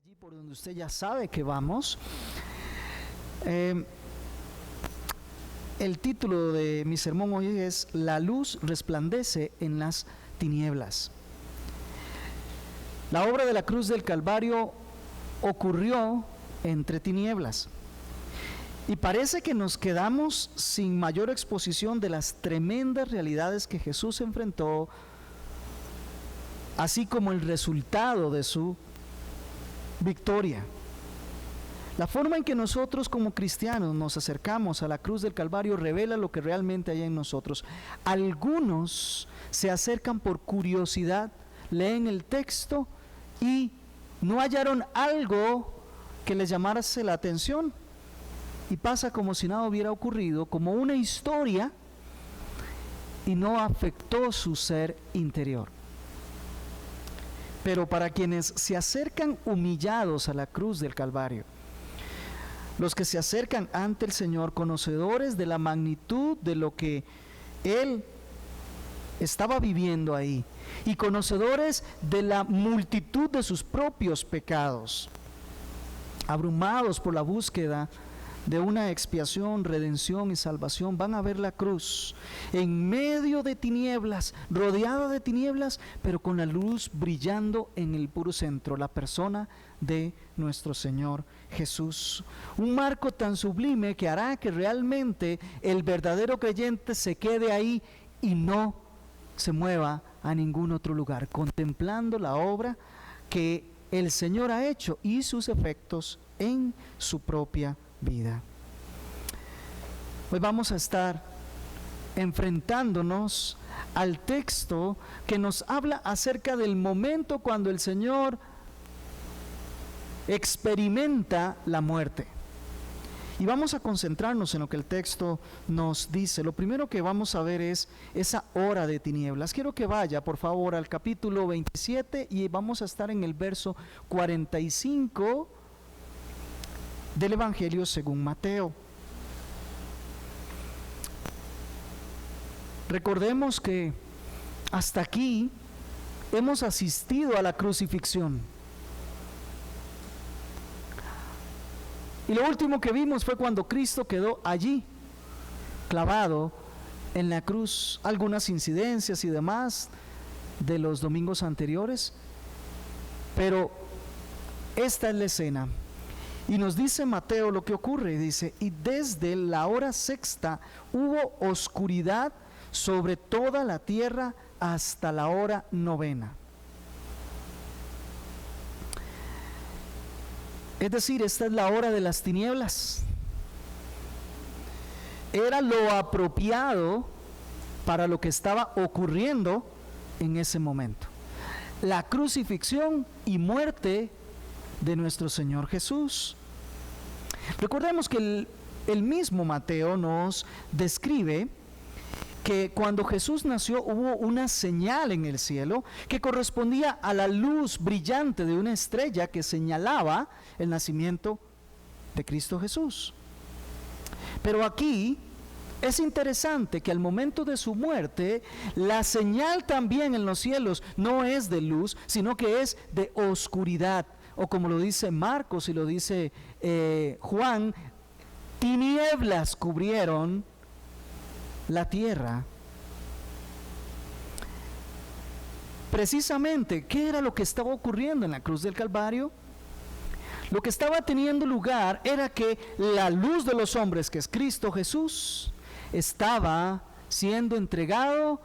allí por donde usted ya sabe que vamos. El título de mi sermón hoy es La luz resplandece en las tinieblas. La obra de la cruz del Calvario ocurrió entre tinieblas. Y parece que nos quedamos sin mayor exposición de las tremendas realidades que Jesús enfrentó, así como el resultado de su victoria. La forma en que nosotros como cristianos nos acercamos a la cruz del Calvario revela lo que realmente hay en nosotros. Algunos se acercan por curiosidad, leen el texto y no hallaron algo que les llamase la atención y pasa como si nada hubiera ocurrido, como una historia, y no afectó su ser interior. Pero para quienes se acercan humillados a la cruz del Calvario, los que se acercan ante el Señor, conocedores de la magnitud de lo que Él estaba viviendo ahí, y conocedores de la multitud de sus propios pecados, abrumados por la búsqueda de una expiación, redención y salvación, van a ver la cruz en medio de tinieblas, rodeada de tinieblas, pero con la luz brillando en el puro centro, la persona de nuestro Señor Jesús. Un marco tan sublime que hará que realmente el verdadero creyente se quede ahí y no se mueva a ningún otro lugar, contemplando la obra que el Señor ha hecho y sus efectos en su propia vida. Hoy vamos a estar enfrentándonos al texto que nos habla acerca del momento cuando el Señor experimenta la muerte. Y vamos a concentrarnos en lo que el texto nos dice. Lo primero que vamos a ver es esa hora de tinieblas. Quiero que vaya, por favor, al capítulo 27 y vamos a estar en el verso 45 del Evangelio según Mateo. Recordemos que hasta aquí hemos asistido a la crucifixión. Y lo último que vimos fue cuando Cristo quedó allí, clavado en la cruz. Algunas incidencias y demás de los domingos anteriores, pero esta es la escena. Y nos dice Mateo lo que ocurre, dice: y desde la hora sexta hubo oscuridad sobre toda la tierra hasta la hora novena. Es decir, esta es la hora de las tinieblas. Era lo apropiado para lo que estaba ocurriendo en ese momento. La crucifixión y muerte de nuestro Señor Jesús. Recordemos que el mismo Mateo nos describe que cuando Jesús nació hubo una señal en el cielo que correspondía a la luz brillante de una estrella que señalaba el nacimiento de Cristo Jesús. Pero aquí es interesante que al momento de su muerte, la señal también en los cielos no es de luz, sino que es de oscuridad. O como lo dice Marcos y lo dice Juan, tinieblas cubrieron la tierra. Precisamente, ¿qué era lo que estaba ocurriendo en la cruz del Calvario? Lo que estaba teniendo lugar era que la luz de los hombres, que es Cristo Jesús, estaba siendo entregado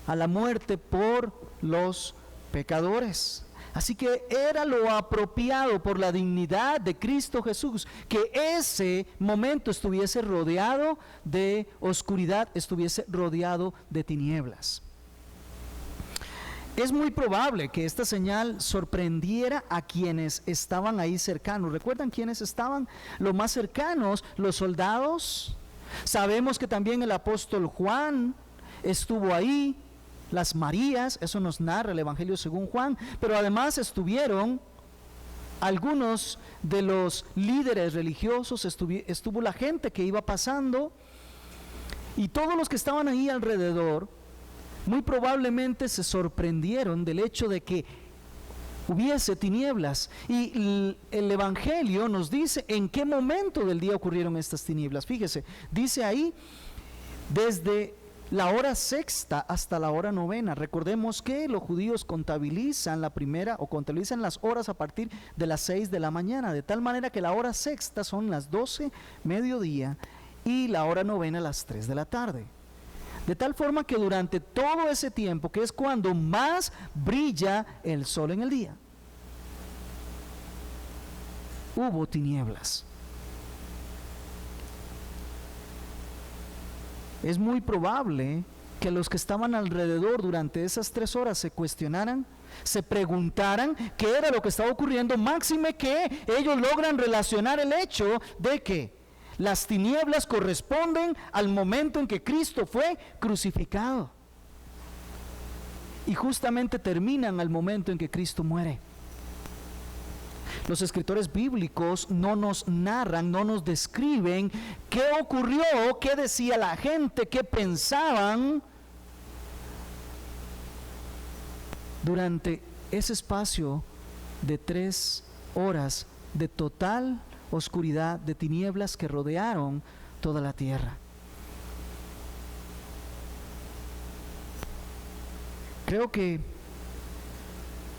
a la muerte por los pecadores. Así que era lo apropiado por la dignidad de Cristo Jesús que ese momento estuviese rodeado de oscuridad, estuviese rodeado de tinieblas. Es muy probable que esta señal sorprendiera a quienes estaban ahí cercanos. ¿Recuerdan quiénes estaban? Los más cercanos, los soldados. Sabemos que también el apóstol Juan estuvo ahí. Las Marías, eso nos narra el Evangelio según Juan, pero además estuvieron algunos de los líderes religiosos, estuvo la gente que iba pasando, y todos los que estaban ahí alrededor muy probablemente se sorprendieron del hecho de que hubiese tinieblas. Y el Evangelio nos dice en qué momento del día ocurrieron estas tinieblas. Fíjese, dice ahí, desde la hora sexta hasta la hora novena. Recordemos que los judíos contabilizan contabilizan las horas a partir de las 6 de la mañana, de tal manera que la hora sexta son las 12, mediodía, y la hora novena las 3 de la tarde. De tal forma que durante todo ese tiempo, que es cuando más brilla el sol en el día, hubo tinieblas. Es muy probable que los que estaban alrededor durante esas 3 horas se cuestionaran, se preguntaran qué era lo que estaba ocurriendo, máxime que ellos logran relacionar el hecho de que las tinieblas corresponden al momento en que Cristo fue crucificado. Y justamente terminan al momento en que Cristo muere. Los escritores bíblicos no nos narran, no nos describen qué ocurrió, qué decía la gente, qué pensaban durante ese espacio de 3 horas de total oscuridad, de tinieblas que rodearon toda la tierra. Creo que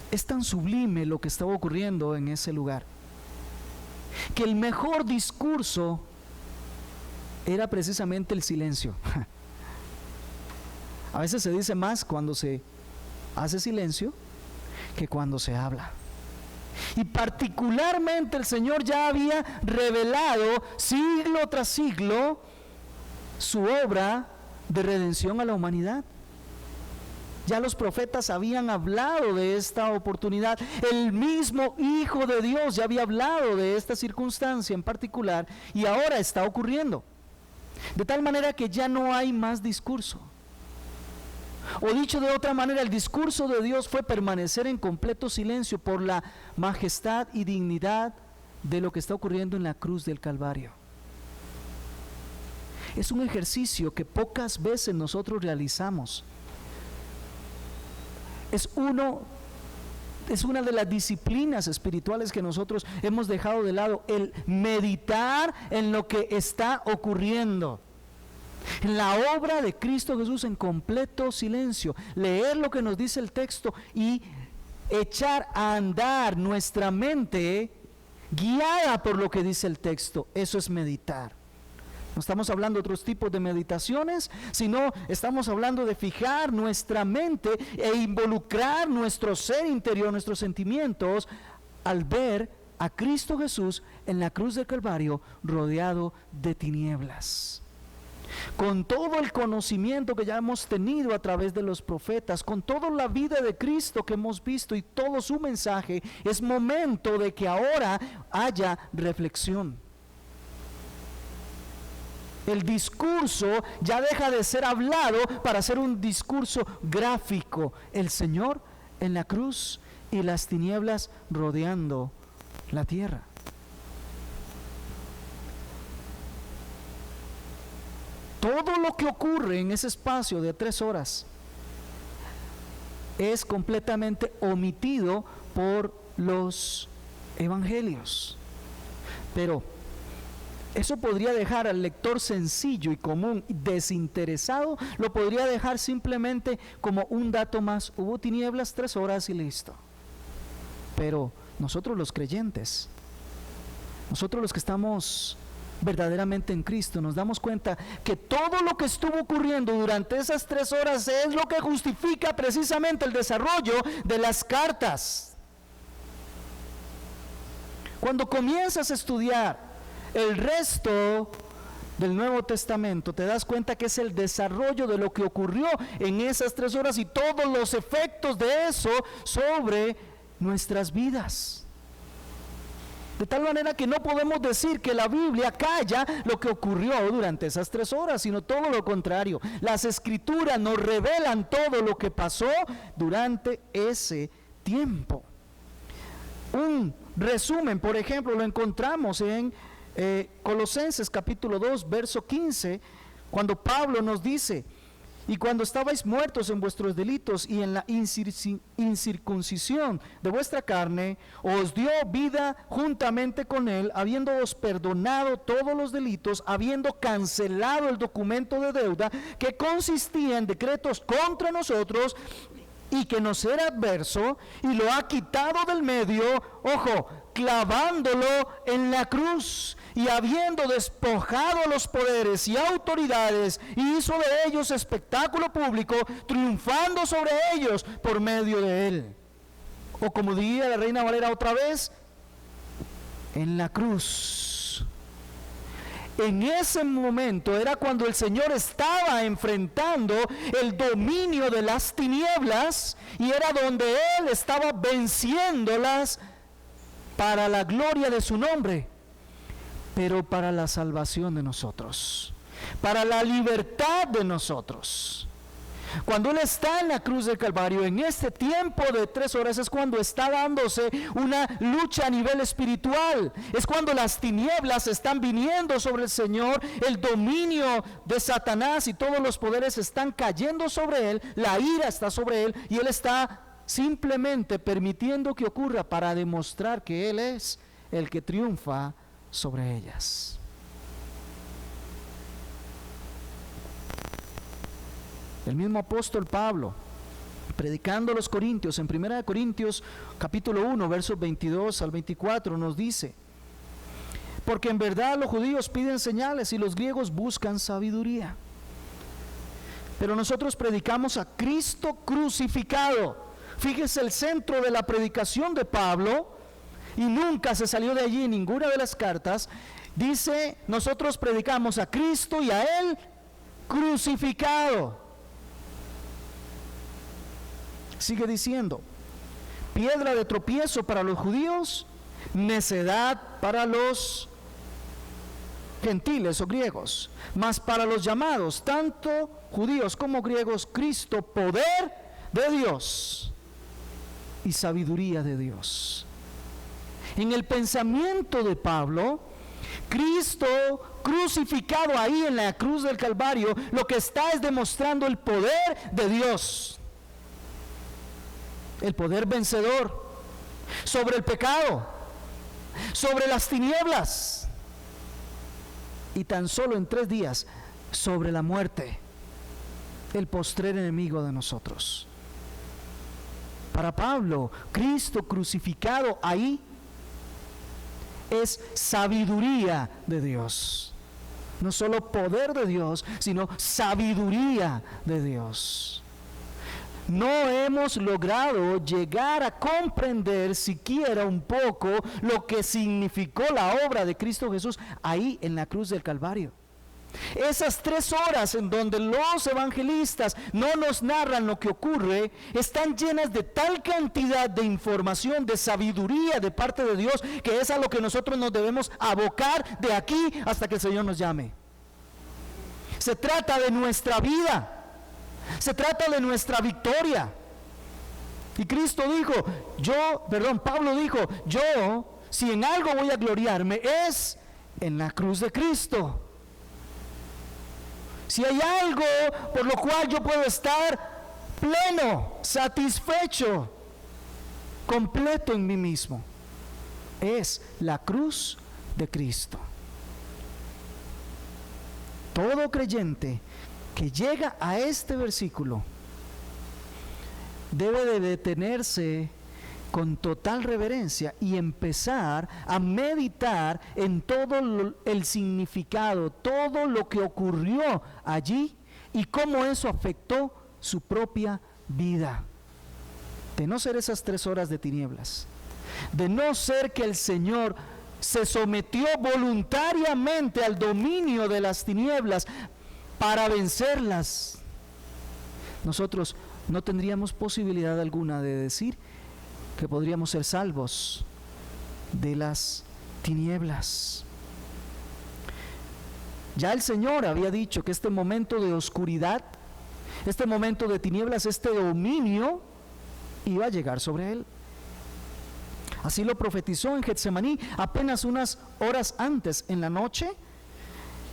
es tan sublime lo que estaba ocurriendo en ese lugar, que el mejor discurso era precisamente el silencio. A veces se dice más cuando se hace silencio que cuando se habla. Y particularmente el Señor ya había revelado siglo tras siglo su obra de redención a la humanidad. Ya los profetas habían hablado de esta oportunidad. El mismo Hijo de Dios ya había hablado de esta circunstancia en particular y ahora está ocurriendo. De tal manera que ya no hay más discurso. O dicho de otra manera, el discurso de Dios fue permanecer en completo silencio por la majestad y dignidad de lo que está ocurriendo en la cruz del Calvario. Es un ejercicio que pocas veces nosotros realizamos. Es una de las disciplinas espirituales que nosotros hemos dejado de lado, el meditar en lo que está ocurriendo. En la obra de Cristo Jesús en completo silencio, leer lo que nos dice el texto y echar a andar nuestra mente guiada por lo que dice el texto. Eso es meditar. No estamos hablando de otros tipos de meditaciones, sino estamos hablando de fijar nuestra mente e involucrar nuestro ser interior, nuestros sentimientos, al ver a Cristo Jesús en la cruz del Calvario rodeado de tinieblas. Con todo el conocimiento que ya hemos tenido a través de los profetas, con toda la vida de Cristo que hemos visto y todo su mensaje, es momento de que ahora haya reflexión. El discurso ya deja de ser hablado para ser un discurso gráfico. El Señor en la cruz y las tinieblas rodeando la tierra. Todo lo que ocurre en ese espacio de 3 horas es completamente omitido por los evangelios. Pero eso podría dejar al lector sencillo y común, desinteresado, lo podría dejar simplemente como un dato más. Hubo tinieblas 3 horas y listo. Pero nosotros los creyentes, nosotros los que estamos verdaderamente en Cristo, nos damos cuenta que todo lo que estuvo ocurriendo durante esas 3 horas es lo que justifica precisamente el desarrollo de las cartas. Cuando comienzas a estudiar el resto del Nuevo Testamento, te das cuenta que es el desarrollo de lo que ocurrió en esas 3 horas y todos los efectos de eso sobre nuestras vidas. De tal manera que no podemos decir que la Biblia calla lo que ocurrió durante esas 3 horas, sino todo lo contrario. Las Escrituras nos revelan todo lo que pasó durante ese tiempo. Un resumen, por ejemplo, lo encontramos en Colosenses capítulo 2, verso 15, cuando Pablo nos dice: Y cuando estabais muertos en vuestros delitos y en la incircuncisión de vuestra carne, os dio vida juntamente con él, habiéndoos perdonado todos los delitos, habiendo cancelado el documento de deuda que consistía en decretos contra nosotros y que nos era adverso, y lo ha quitado del medio, ojo, clavándolo en la cruz, y habiendo despojado los poderes y autoridades, hizo de ellos espectáculo público, triunfando sobre ellos por medio de él. O como diría la Reina Valera otra vez, en la cruz. En ese momento era cuando el Señor estaba enfrentando el dominio de las tinieblas, y era donde Él estaba venciéndolas para la gloria de su nombre, pero para la salvación de nosotros, para la libertad de nosotros. Cuando Él está en la cruz del Calvario, en este tiempo de 3 horas, es cuando está dándose una lucha a nivel espiritual. Es cuando las tinieblas están viniendo sobre el Señor, el dominio de Satanás y todos los poderes están cayendo sobre Él, la ira está sobre Él, y Él está simplemente permitiendo que ocurra para demostrar que Él es el que triunfa sobre ellas. El mismo apóstol Pablo, predicando a los corintios, en 1 Corintios capítulo 1, versos 22 al 24, nos dice: porque en verdad los judíos piden señales y los griegos buscan sabiduría, pero nosotros predicamos a Cristo crucificado. Fíjese el centro de la predicación de Pablo, y nunca se salió de allí en ninguna de las cartas. Dice: nosotros predicamos a Cristo y a Él crucificado. Sigue diciendo: piedra de tropiezo para los judíos, necedad para los gentiles o griegos, mas para los llamados, tanto judíos como griegos, Cristo, poder de Dios y sabiduría de Dios. En el pensamiento de Pablo, Cristo crucificado ahí en la cruz del Calvario, lo que está es demostrando el poder de Dios, el poder vencedor sobre el pecado, sobre las tinieblas, y tan solo en 3 días sobre la muerte, el postrer enemigo de nosotros. Para Pablo, Cristo crucificado ahí es sabiduría de Dios. No solo poder de Dios, sino sabiduría de Dios. No hemos logrado llegar a comprender siquiera un poco lo que significó la obra de Cristo Jesús ahí en la cruz del Calvario. Esas 3 horas en donde los evangelistas no nos narran lo que ocurre, están llenas de tal cantidad de información, de sabiduría de parte de Dios, que es a lo que nosotros nos debemos abocar de aquí hasta que el Señor nos llame. Se trata de nuestra vida, se trata de nuestra victoria. Y Cristo dijo, Pablo dijo, yo, si en algo voy a gloriarme, es en la cruz de Cristo. Si hay algo por lo cual yo puedo estar pleno, satisfecho, completo en mí mismo, es la cruz de Cristo. Todo creyente que llega a este versículo debe de detenerse con total reverencia y empezar a meditar en todo el significado, todo lo que ocurrió allí y cómo eso afectó su propia vida. De no ser esas 3 horas de tinieblas, de no ser que el Señor se sometió voluntariamente al dominio de las tinieblas para vencerlas, nosotros no tendríamos posibilidad alguna de decir que podríamos ser salvos de las tinieblas. Ya el Señor había dicho que este momento de oscuridad, este momento de tinieblas, este dominio iba a llegar sobre Él. Así lo profetizó en Getsemaní apenas unas horas antes en la noche,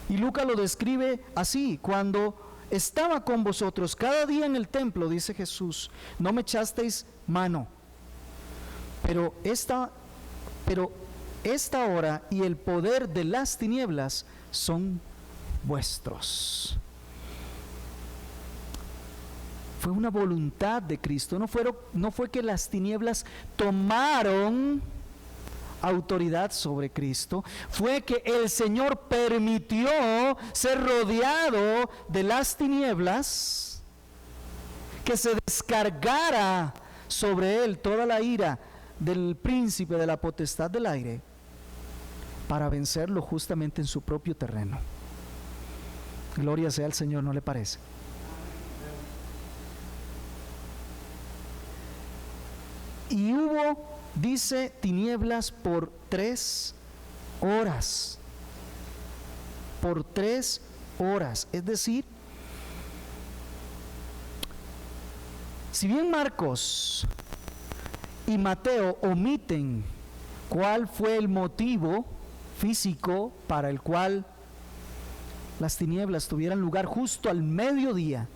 y Lucas lo describe así: cuando estaba con vosotros cada día en el templo, dice Jesús, no me echasteis mano, pero esta hora y el poder de las tinieblas son vuestros. Fue una voluntad de Cristo, no fue que las tinieblas tomaron autoridad sobre Cristo, fue que el Señor permitió ser rodeado de las tinieblas, que se descargara sobre él toda la ira del príncipe de la potestad del aire, para vencerlo justamente en su propio terreno. Gloria sea al Señor, ¿no le parece? Y hubo, dice, tinieblas por 3 horas. Por 3 horas. Es decir, si bien Marcos y Mateo omiten cuál fue el motivo físico para el cual las tinieblas tuvieran lugar justo al mediodía,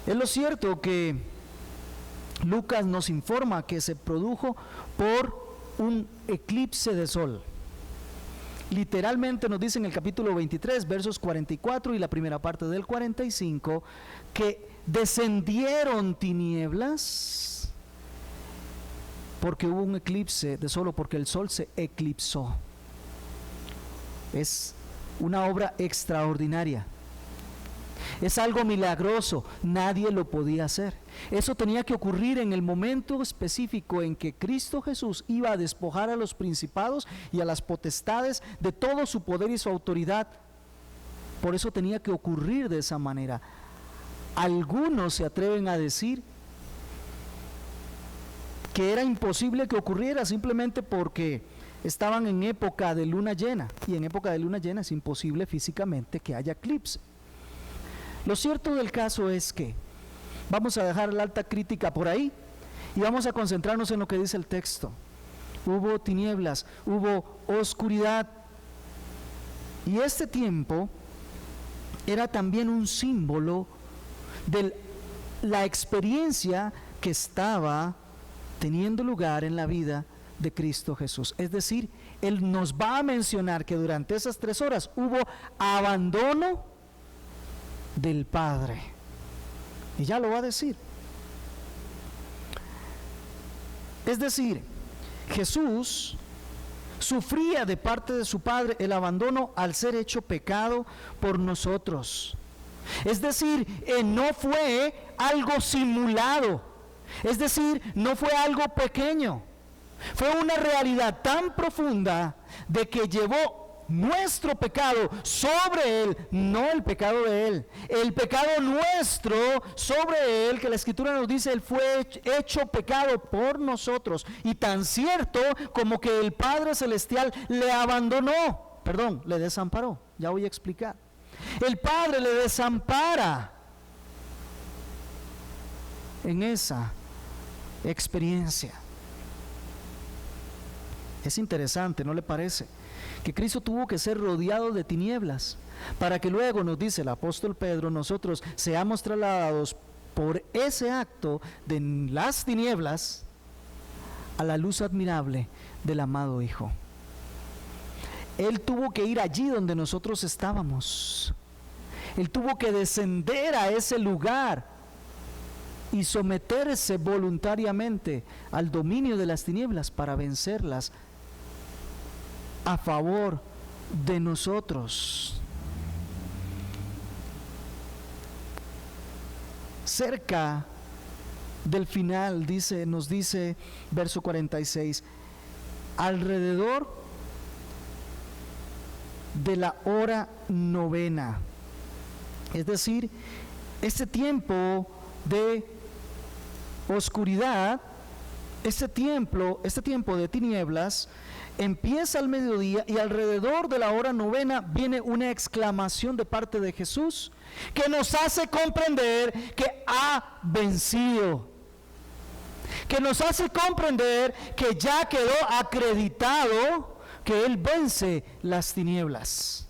es lo cierto que Lucas nos informa que se produjo por un eclipse de sol. Literalmente nos dice en el capítulo 23, versos 44 y la primera parte del 45, que descendieron tinieblas porque hubo un eclipse de sol, porque el sol se eclipsó. Es una obra extraordinaria. Es algo milagroso, nadie lo podía hacer. Eso tenía que ocurrir en el momento específico en que Cristo Jesús iba a despojar a los principados y a las potestades de todo su poder y su autoridad. Por eso tenía que ocurrir de esa manera. Algunos se atreven a decir que era imposible que ocurriera simplemente porque estaban en época de luna llena, y en época de luna llena es imposible físicamente que haya eclipse. Lo cierto del caso es que vamos a dejar la alta crítica por ahí y vamos a concentrarnos en lo que dice el texto. Hubo tinieblas, hubo oscuridad, y este tiempo era también un símbolo de la experiencia que estaba teniendo lugar en la vida de Cristo Jesús. Es decir, Él nos va a mencionar que durante esas 3 horas hubo abandono del Padre, y ya lo va a decir. Es decir, Jesús sufría de parte de su Padre el abandono al ser hecho pecado por nosotros. Es decir, no fue algo simulado, es decir, no fue algo pequeño, fue una realidad tan profunda de que llevó nuestro pecado sobre Él, no el pecado de Él, el pecado nuestro sobre Él, que la Escritura nos dice, Él fue hecho pecado por nosotros, y tan cierto como que el Padre Celestial le abandonó, le desamparó. Ya voy a explicar. El Padre le desampara en esa experiencia. Es interesante, ¿no le parece? Que Cristo tuvo que ser rodeado de tinieblas para que luego, nos dice el apóstol Pedro, nosotros seamos trasladados por ese acto de las tinieblas a la luz admirable del amado Hijo. Él tuvo que ir allí donde nosotros estábamos. Él tuvo que descender a ese lugar y someterse voluntariamente al dominio de las tinieblas para vencerlas a favor de nosotros. Cerca del final nos dice verso 46, alrededor de la hora 9, es decir, este tiempo de oscuridad, este tiempo de tinieblas empieza al mediodía, y alrededor de la hora 9 viene una exclamación de parte de Jesús que nos hace comprender que ha vencido, que nos hace comprender que ya quedó acreditado que Él vence las tinieblas.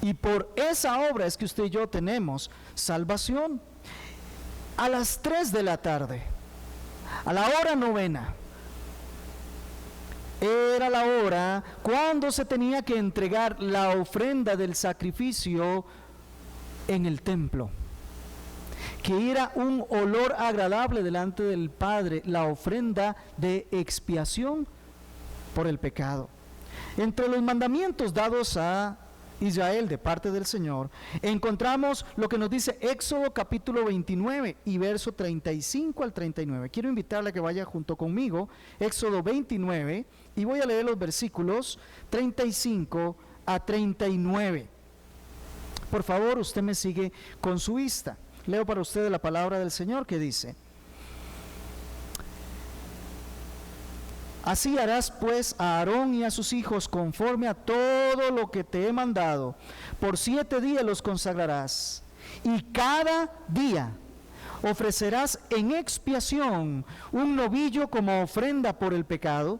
Y por esa obra es que usted y yo tenemos salvación. A las 3 de la tarde, a la hora novena, era la hora cuando se tenía que entregar la ofrenda del sacrificio en el templo, que era un olor agradable delante del Padre, la ofrenda de expiación por el pecado. Entre los mandamientos dados a Israel de parte del Señor, encontramos lo que nos dice Éxodo capítulo 29 y verso 35 al 39. Quiero invitarle a que vaya junto conmigo, Éxodo 29, y voy a leer los versículos 35 a 39. Por favor, usted me sigue con su vista. Leo para usted la palabra del Señor que dice: Así harás pues a Aarón y a sus hijos conforme a todo lo que te he mandado. Por 7 días los consagrarás, y cada día ofrecerás en expiación un novillo como ofrenda por el pecado,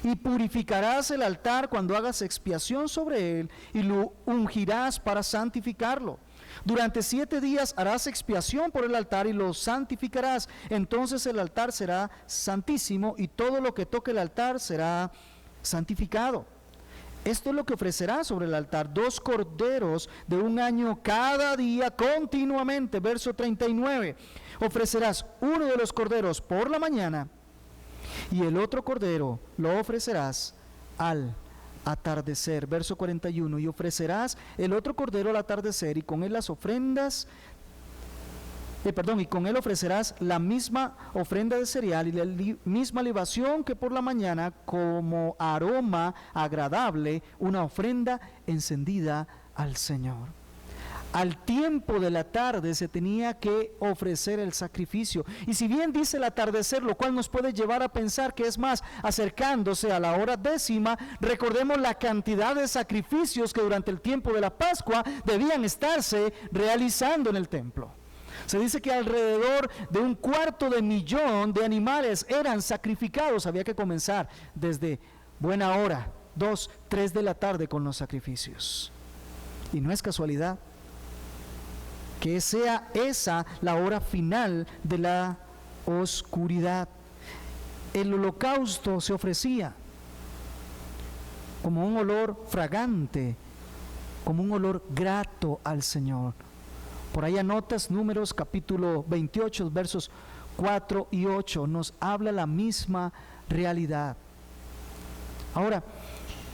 y purificarás el altar cuando hagas expiación sobre él, y lo ungirás para santificarlo. Durante 7 días harás expiación por el altar y lo santificarás. Entonces el altar será santísimo y todo lo que toque el altar será santificado. Esto es lo que ofrecerás sobre el altar: 2 corderos de 1 año cada día continuamente. Verso 39. Ofrecerás uno de los corderos por la mañana y el otro cordero lo ofrecerás al atardecer. Verso 41. Y ofrecerás el otro cordero al atardecer, y con él las ofrendas, y con él ofrecerás la misma ofrenda de cereal y la misma libación que por la mañana, como aroma agradable, una ofrenda encendida al Señor. Al tiempo de la tarde se tenía que ofrecer el sacrificio. Y si bien dice el atardecer, lo cual nos puede llevar a pensar que es más acercándose a la hora 10ª, recordemos la cantidad de sacrificios que durante el tiempo de la Pascua debían estarse realizando en el templo. Se dice que alrededor de 250,000 de animales eran sacrificados. Había que comenzar desde buena hora, 2, 3 de la tarde con los sacrificios. Y no es casualidad que sea esa la hora final de la oscuridad. El holocausto se ofrecía como un olor fragante, como un olor grato al Señor. Por ahí anotas Números capítulo 28, versos 4 y 8, nos habla la misma realidad. Ahora,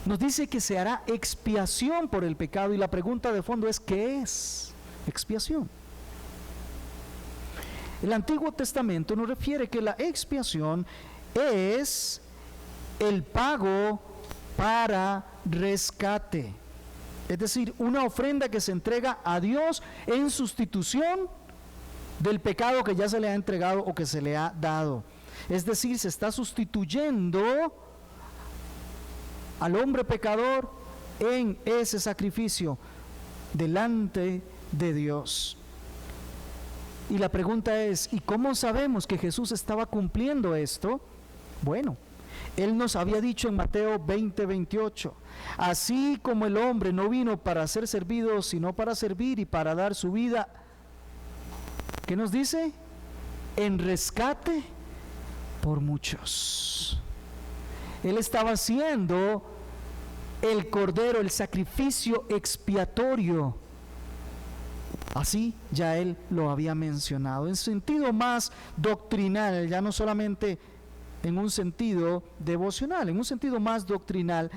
nos dice que se hará expiación por el pecado, y la pregunta de fondo es: ¿qué es expiación? El Antiguo Testamento nos refiere que la expiación es el pago para rescate, es decir, una ofrenda que se entrega a Dios en sustitución del pecado que ya se le ha entregado o que se le ha dado. Es decir, se está sustituyendo al hombre pecador en ese sacrificio delante de Dios. Y la pregunta es: ¿y cómo sabemos que Jesús estaba cumpliendo esto? Bueno, Él nos había dicho en Mateo 20:28: así como el hombre no vino para ser servido, sino para servir y para dar su vida, ¿qué nos dice? En rescate por muchos. Él estaba haciendo el cordero, el sacrificio expiatorio. Así ya él lo había mencionado, en sentido más doctrinal, ya no solamente en un sentido devocional, en un sentido más doctrinal.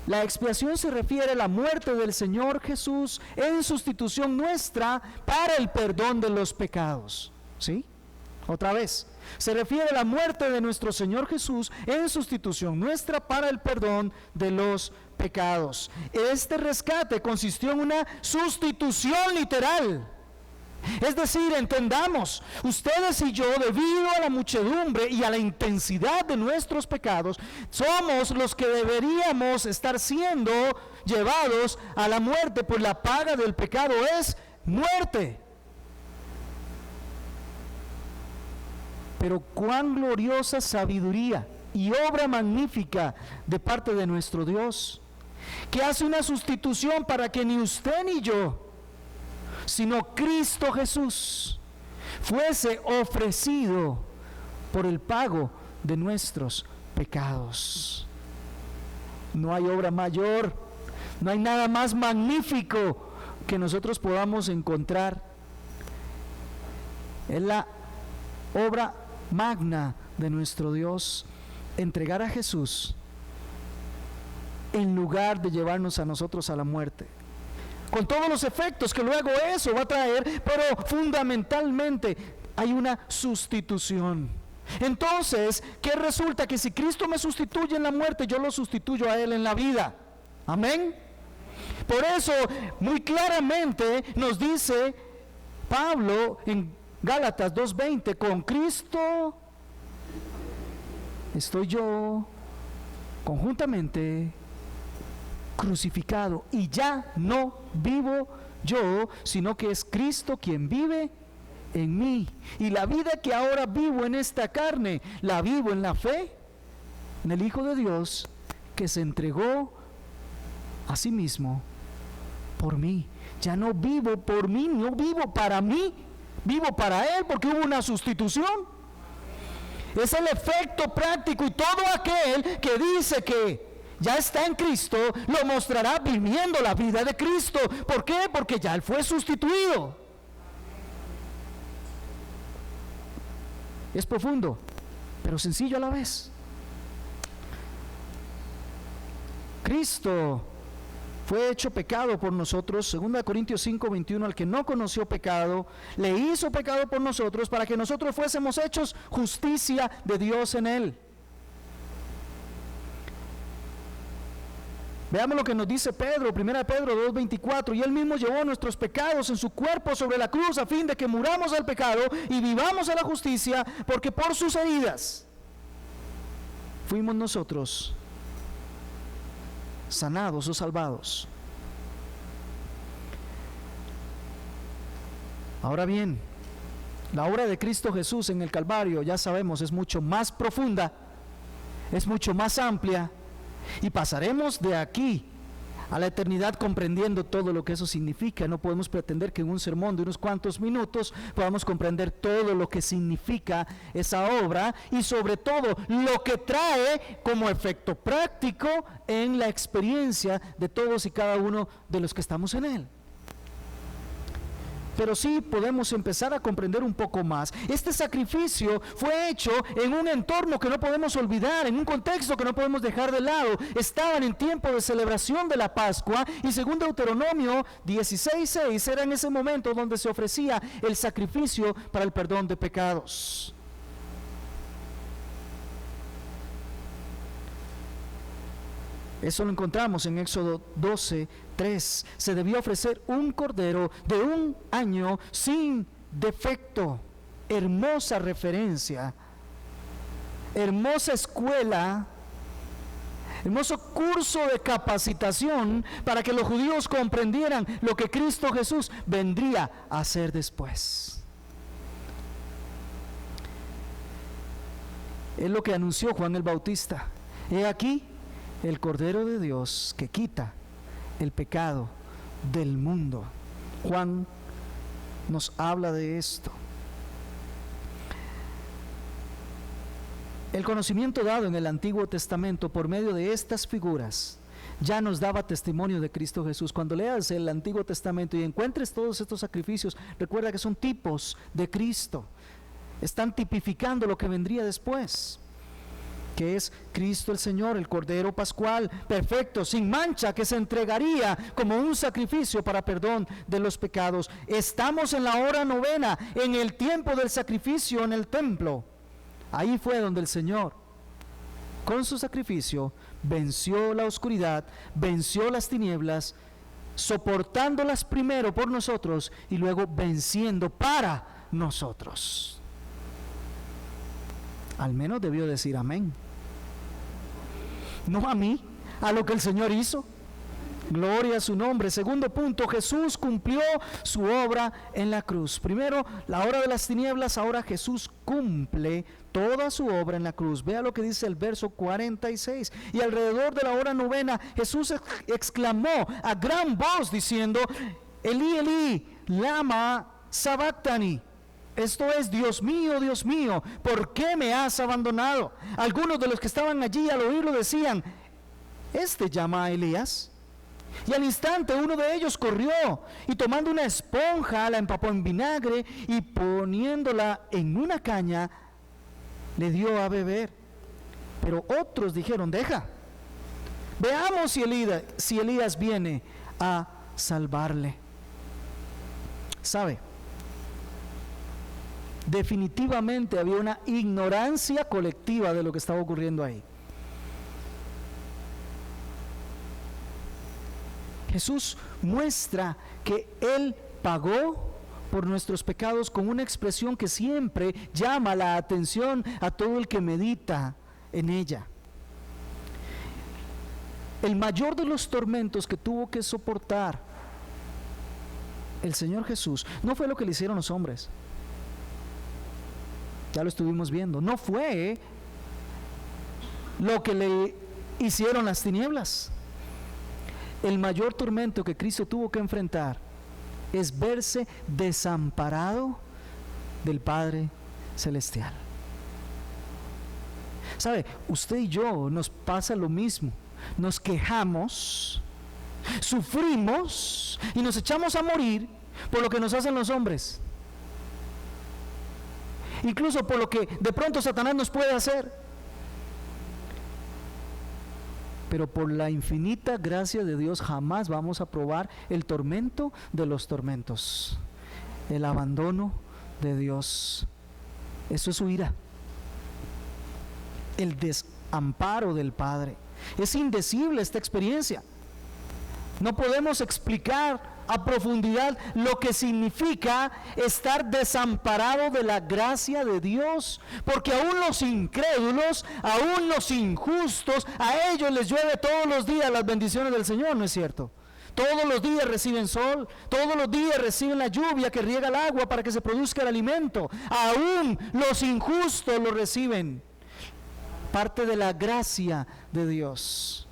La expiación se refiere a la muerte del Señor Jesús en sustitución nuestra para el perdón de los pecados. ¿Sí? Otra vez, se refiere a la muerte de nuestro Señor Jesús en sustitución nuestra para el perdón de los pecados. Este rescate consistió en una sustitución literal. Es decir, entendamos, ustedes y yo, debido a la muchedumbre y a la intensidad de nuestros pecados, somos los que deberíamos estar siendo llevados a la muerte, pues la paga del pecado es muerte. Pero cuán gloriosa sabiduría y obra magnífica de parte de nuestro Dios, que hace una sustitución para que ni usted ni yo, sino Cristo Jesús, fuese ofrecido por el pago de nuestros pecados. No hay obra mayor, no hay nada más magnífico que nosotros podamos encontrar. Es la obra magna de nuestro Dios, entregar a Jesús en lugar de llevarnos a nosotros a la muerte, con todos los efectos que luego eso va a traer, pero fundamentalmente hay una sustitución. Entonces, ¿qué resulta? Que si Cristo me sustituye en la muerte, yo lo sustituyo a Él en la vida. Amén. Por eso, muy claramente nos dice Pablo en Gálatas 2:20, con Cristo estoy yo conjuntamente crucificado, y ya no vivo yo, sino que es Cristo quien vive en mí. Y la vida que ahora vivo en esta carne, la vivo en la fe en el Hijo de Dios, que se entregó a sí mismo por mí. Ya no vivo por mí, no vivo para mí, vivo para Él, porque hubo una sustitución. Es el efecto práctico, y todo aquel que dice que ya está en Cristo, lo mostrará viviendo la vida de Cristo. ¿Por qué? Porque ya Él fue sustituido. Es profundo, pero sencillo a la vez. Cristo fue hecho pecado por nosotros, 2 Corintios 5:21, al que no conoció pecado, le hizo pecado por nosotros, para que nosotros fuésemos hechos justicia de Dios en Él. Veamos lo que nos dice Pedro, 1 Pedro 2:24, y Él mismo llevó nuestros pecados en su cuerpo sobre la cruz, a fin de que muramos al pecado y vivamos a la justicia, porque por sus heridas fuimos nosotros sanados o salvados. Ahora bien, la obra de Cristo Jesús en el Calvario, ya sabemos, es mucho más profunda, es mucho más amplia, y pasaremos de aquí a la eternidad comprendiendo todo lo que eso significa. No podemos pretender que en un sermón de unos cuantos minutos podamos comprender todo lo que significa esa obra, y sobre todo lo que trae como efecto práctico en la experiencia de todos y cada uno de los que estamos en Él. Pero sí podemos empezar a comprender un poco más. Este sacrificio fue hecho en un entorno que no podemos olvidar, en un contexto que no podemos dejar de lado. Estaban en tiempo de celebración de la Pascua, y según Deuteronomio 16:6 era en ese momento donde se ofrecía el sacrificio para el perdón de pecados. Eso lo encontramos en Éxodo 12:3. Se debió ofrecer un cordero de 1 año sin defecto. Hermosa referencia, hermosa escuela, hermoso curso de capacitación para que los judíos comprendieran lo que Cristo Jesús vendría a hacer después. Es lo que anunció Juan el Bautista. He aquí el Cordero de Dios que quita el pecado del mundo. Juan nos habla de esto. El conocimiento dado en el Antiguo Testamento por medio de estas figuras ya nos daba testimonio de Cristo Jesús. Cuando leas el Antiguo Testamento y encuentres todos estos sacrificios, recuerda que son tipos de Cristo. Están tipificando lo que vendría después, que es Cristo el Señor, el Cordero Pascual, perfecto, sin mancha, que se entregaría como un sacrificio para perdón de los pecados. Estamos en la hora novena, en el tiempo del sacrificio en el templo. Ahí fue donde el Señor, con su sacrificio, venció la oscuridad, venció las tinieblas, soportándolas primero por nosotros y luego venciendo para nosotros. Al menos debió decir amén. No a mí, a lo que el Señor hizo. Gloria a su nombre. Segundo punto, Jesús cumplió su obra en la cruz. Primero, la hora de las tinieblas, ahora Jesús cumple toda su obra en la cruz. Vea lo que dice el verso 46. Y alrededor de la hora novena, Jesús exclamó a gran voz diciendo: Elí, Elí, lama sabactani. Esto es: Dios mío, ¿por qué me has abandonado? Algunos de los que estaban allí al oírlo decían: ¿este llama a Elías? Y al instante uno de ellos corrió y tomando una esponja la empapó en vinagre y poniéndola en una caña le dio a beber. Pero otros dijeron: deja, veamos si Elías viene a salvarle. ¿Sabe? Definitivamente había una ignorancia colectiva de lo que estaba ocurriendo ahí. Jesús muestra que Él pagó por nuestros pecados con una expresión que siempre llama la atención a todo el que medita en ella. El mayor de los tormentos que tuvo que soportar el Señor Jesús no fue lo que le hicieron los hombres. Ya lo estuvimos viendo. No fue lo que le hicieron las tinieblas. El mayor tormento que Cristo tuvo que enfrentar es verse desamparado del Padre Celestial. ¿Sabe? Usted y yo nos pasa lo mismo. Nos quejamos, sufrimos y nos echamos a morir por lo que nos hacen los hombres. Incluso por lo que de pronto Satanás nos puede hacer. Pero por la infinita gracia de Dios jamás vamos a probar el tormento de los tormentos, el abandono de Dios. Eso es su ira, el desamparo del Padre. Es indecible esta experiencia. No podemos explicar a profundidad lo que significa estar desamparado de la gracia de Dios, porque aún los incrédulos, aún los injustos, a ellos les llueve todos los días las bendiciones del Señor, ¿no es cierto? Todos los días reciben sol, todos los días reciben la lluvia que riega el agua para que se produzca el alimento. Aún los injustos lo reciben, parte de la gracia de Dios.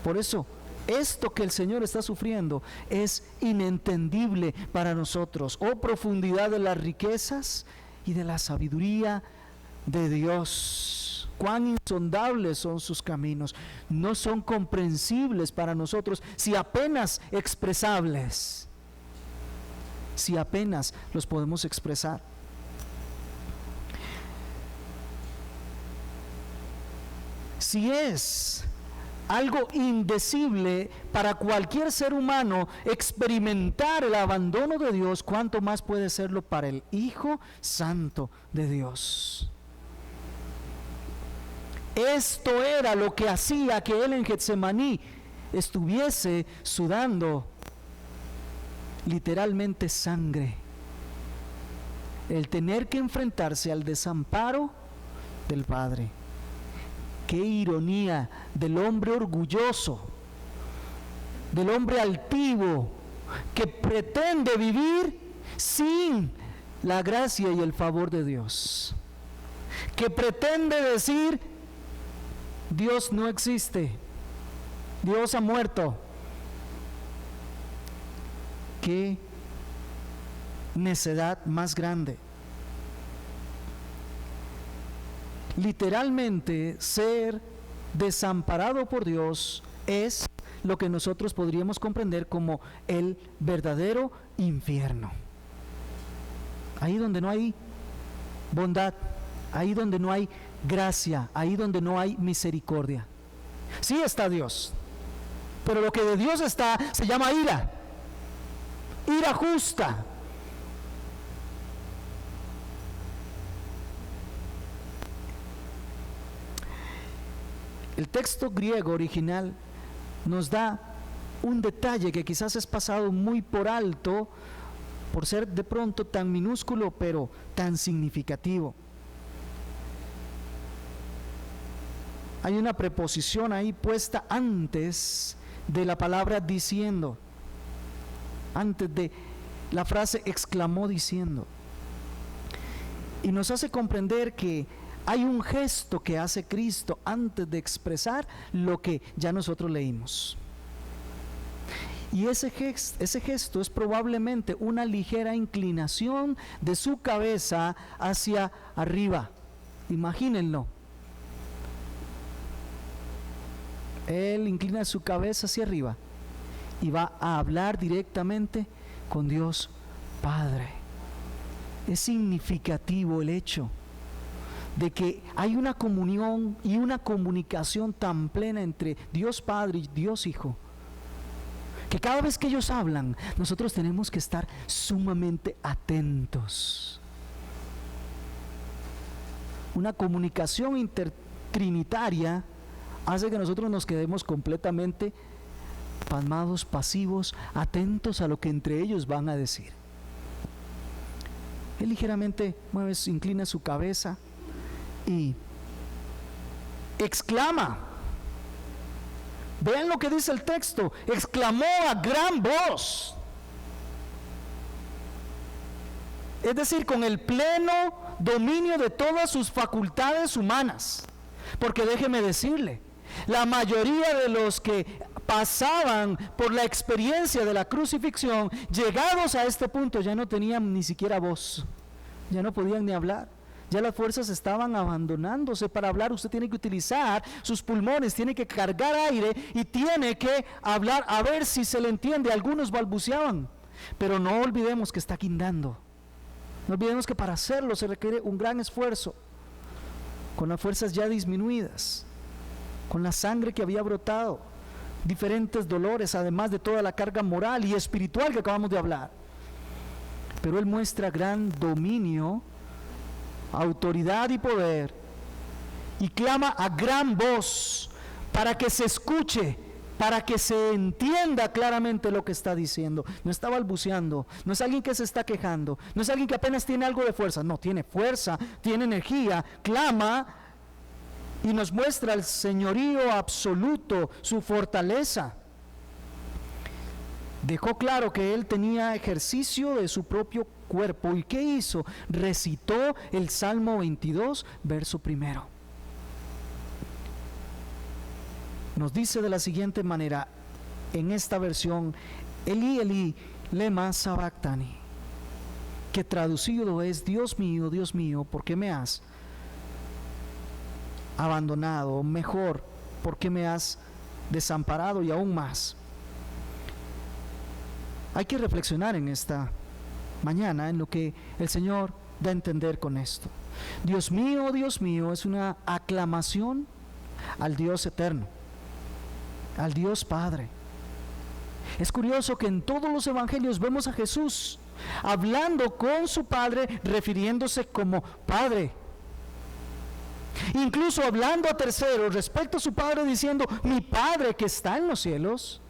Por eso, esto que el Señor está sufriendo es inentendible para nosotros. Oh, profundidad de las riquezas y de la sabiduría de Dios. Cuán insondables son sus caminos. No son comprensibles para nosotros, si apenas expresables. Si apenas los podemos expresar. Si es algo indecible para cualquier ser humano experimentar el abandono de Dios, ¿cuánto más puede serlo para el Hijo Santo de Dios? Esto era lo que hacía que él en Getsemaní estuviese sudando literalmente sangre. El tener que enfrentarse al desamparo del Padre. Qué ironía del hombre orgulloso, del hombre altivo, que pretende vivir sin la gracia y el favor de Dios, que pretende decir: Dios no existe, Dios ha muerto. Qué necedad más grande. Literalmente, ser desamparado por Dios es lo que nosotros podríamos comprender como el verdadero infierno. Ahí donde no hay bondad, ahí donde no hay gracia, ahí donde no hay misericordia. Sí está Dios, pero lo que de Dios está se llama ira, ira justa. El texto griego original nos da un detalle que quizás es pasado muy por alto por ser de pronto tan minúsculo pero tan significativo. Hay una preposición ahí puesta antes de la palabra diciendo, antes de la frase exclamó diciendo. Y nos hace comprender que hay un gesto que hace Cristo antes de expresar lo que ya nosotros leímos. Y ese gesto es probablemente una ligera inclinación de su cabeza hacia arriba. Imagínenlo. Él inclina su cabeza hacia arriba y va a hablar directamente con Dios Padre. Es significativo el hecho de que hay una comunión y una comunicación tan plena entre Dios Padre y Dios Hijo, que cada vez que ellos hablan, nosotros tenemos que estar sumamente atentos. Una comunicación intertrinitaria hace que nosotros nos quedemos completamente pasmados, pasivos, atentos a lo que entre ellos van a decir. Él ligeramente inclina su cabeza y exclama. Vean lo que dice el texto: exclamó a gran voz. Es decir, con el pleno dominio de todas sus facultades humanas. Porque déjeme decirle, la mayoría de los que pasaban por la experiencia de la crucifixión, llegados a este punto, ya no tenían ni siquiera voz, ya no podían ni hablar. Ya las fuerzas estaban abandonándose. Para hablar usted tiene que utilizar sus pulmones, tiene que cargar aire y tiene que hablar a ver si se le entiende. Algunos balbuceaban, pero no olvidemos que está guindando. No olvidemos que para hacerlo se requiere un gran esfuerzo, con las fuerzas ya disminuidas, con la sangre que había brotado, diferentes dolores, además de toda la carga moral y espiritual que acabamos de hablar. Pero él muestra gran dominio, autoridad y poder, y clama a gran voz para que se escuche, para que se entienda claramente lo que está diciendo. No está balbuceando, no es alguien que se está quejando, no es alguien que apenas tiene algo de fuerza, no, tiene fuerza, tiene energía, clama y nos muestra el señorío absoluto, su fortaleza. Dejó claro que él tenía ejercicio de su propio cuerpo. ¿Y qué hizo? Recitó el Salmo 22, verso 1. Nos dice de la siguiente manera, en esta versión: Elí, Elí, lema sabactani, que traducido es: Dios mío, ¿por qué me has abandonado? Mejor, ¿por qué me has desamparado? Y aún más, hay que reflexionar en esta mañana en lo que el Señor da a entender con esto. Dios mío, es una aclamación al Dios eterno, al Dios Padre. Es curioso que en todos los evangelios vemos a Jesús hablando con su Padre, refiriéndose como Padre. Incluso hablando a terceros respecto a su Padre, diciendo: mi Padre que está en los cielos,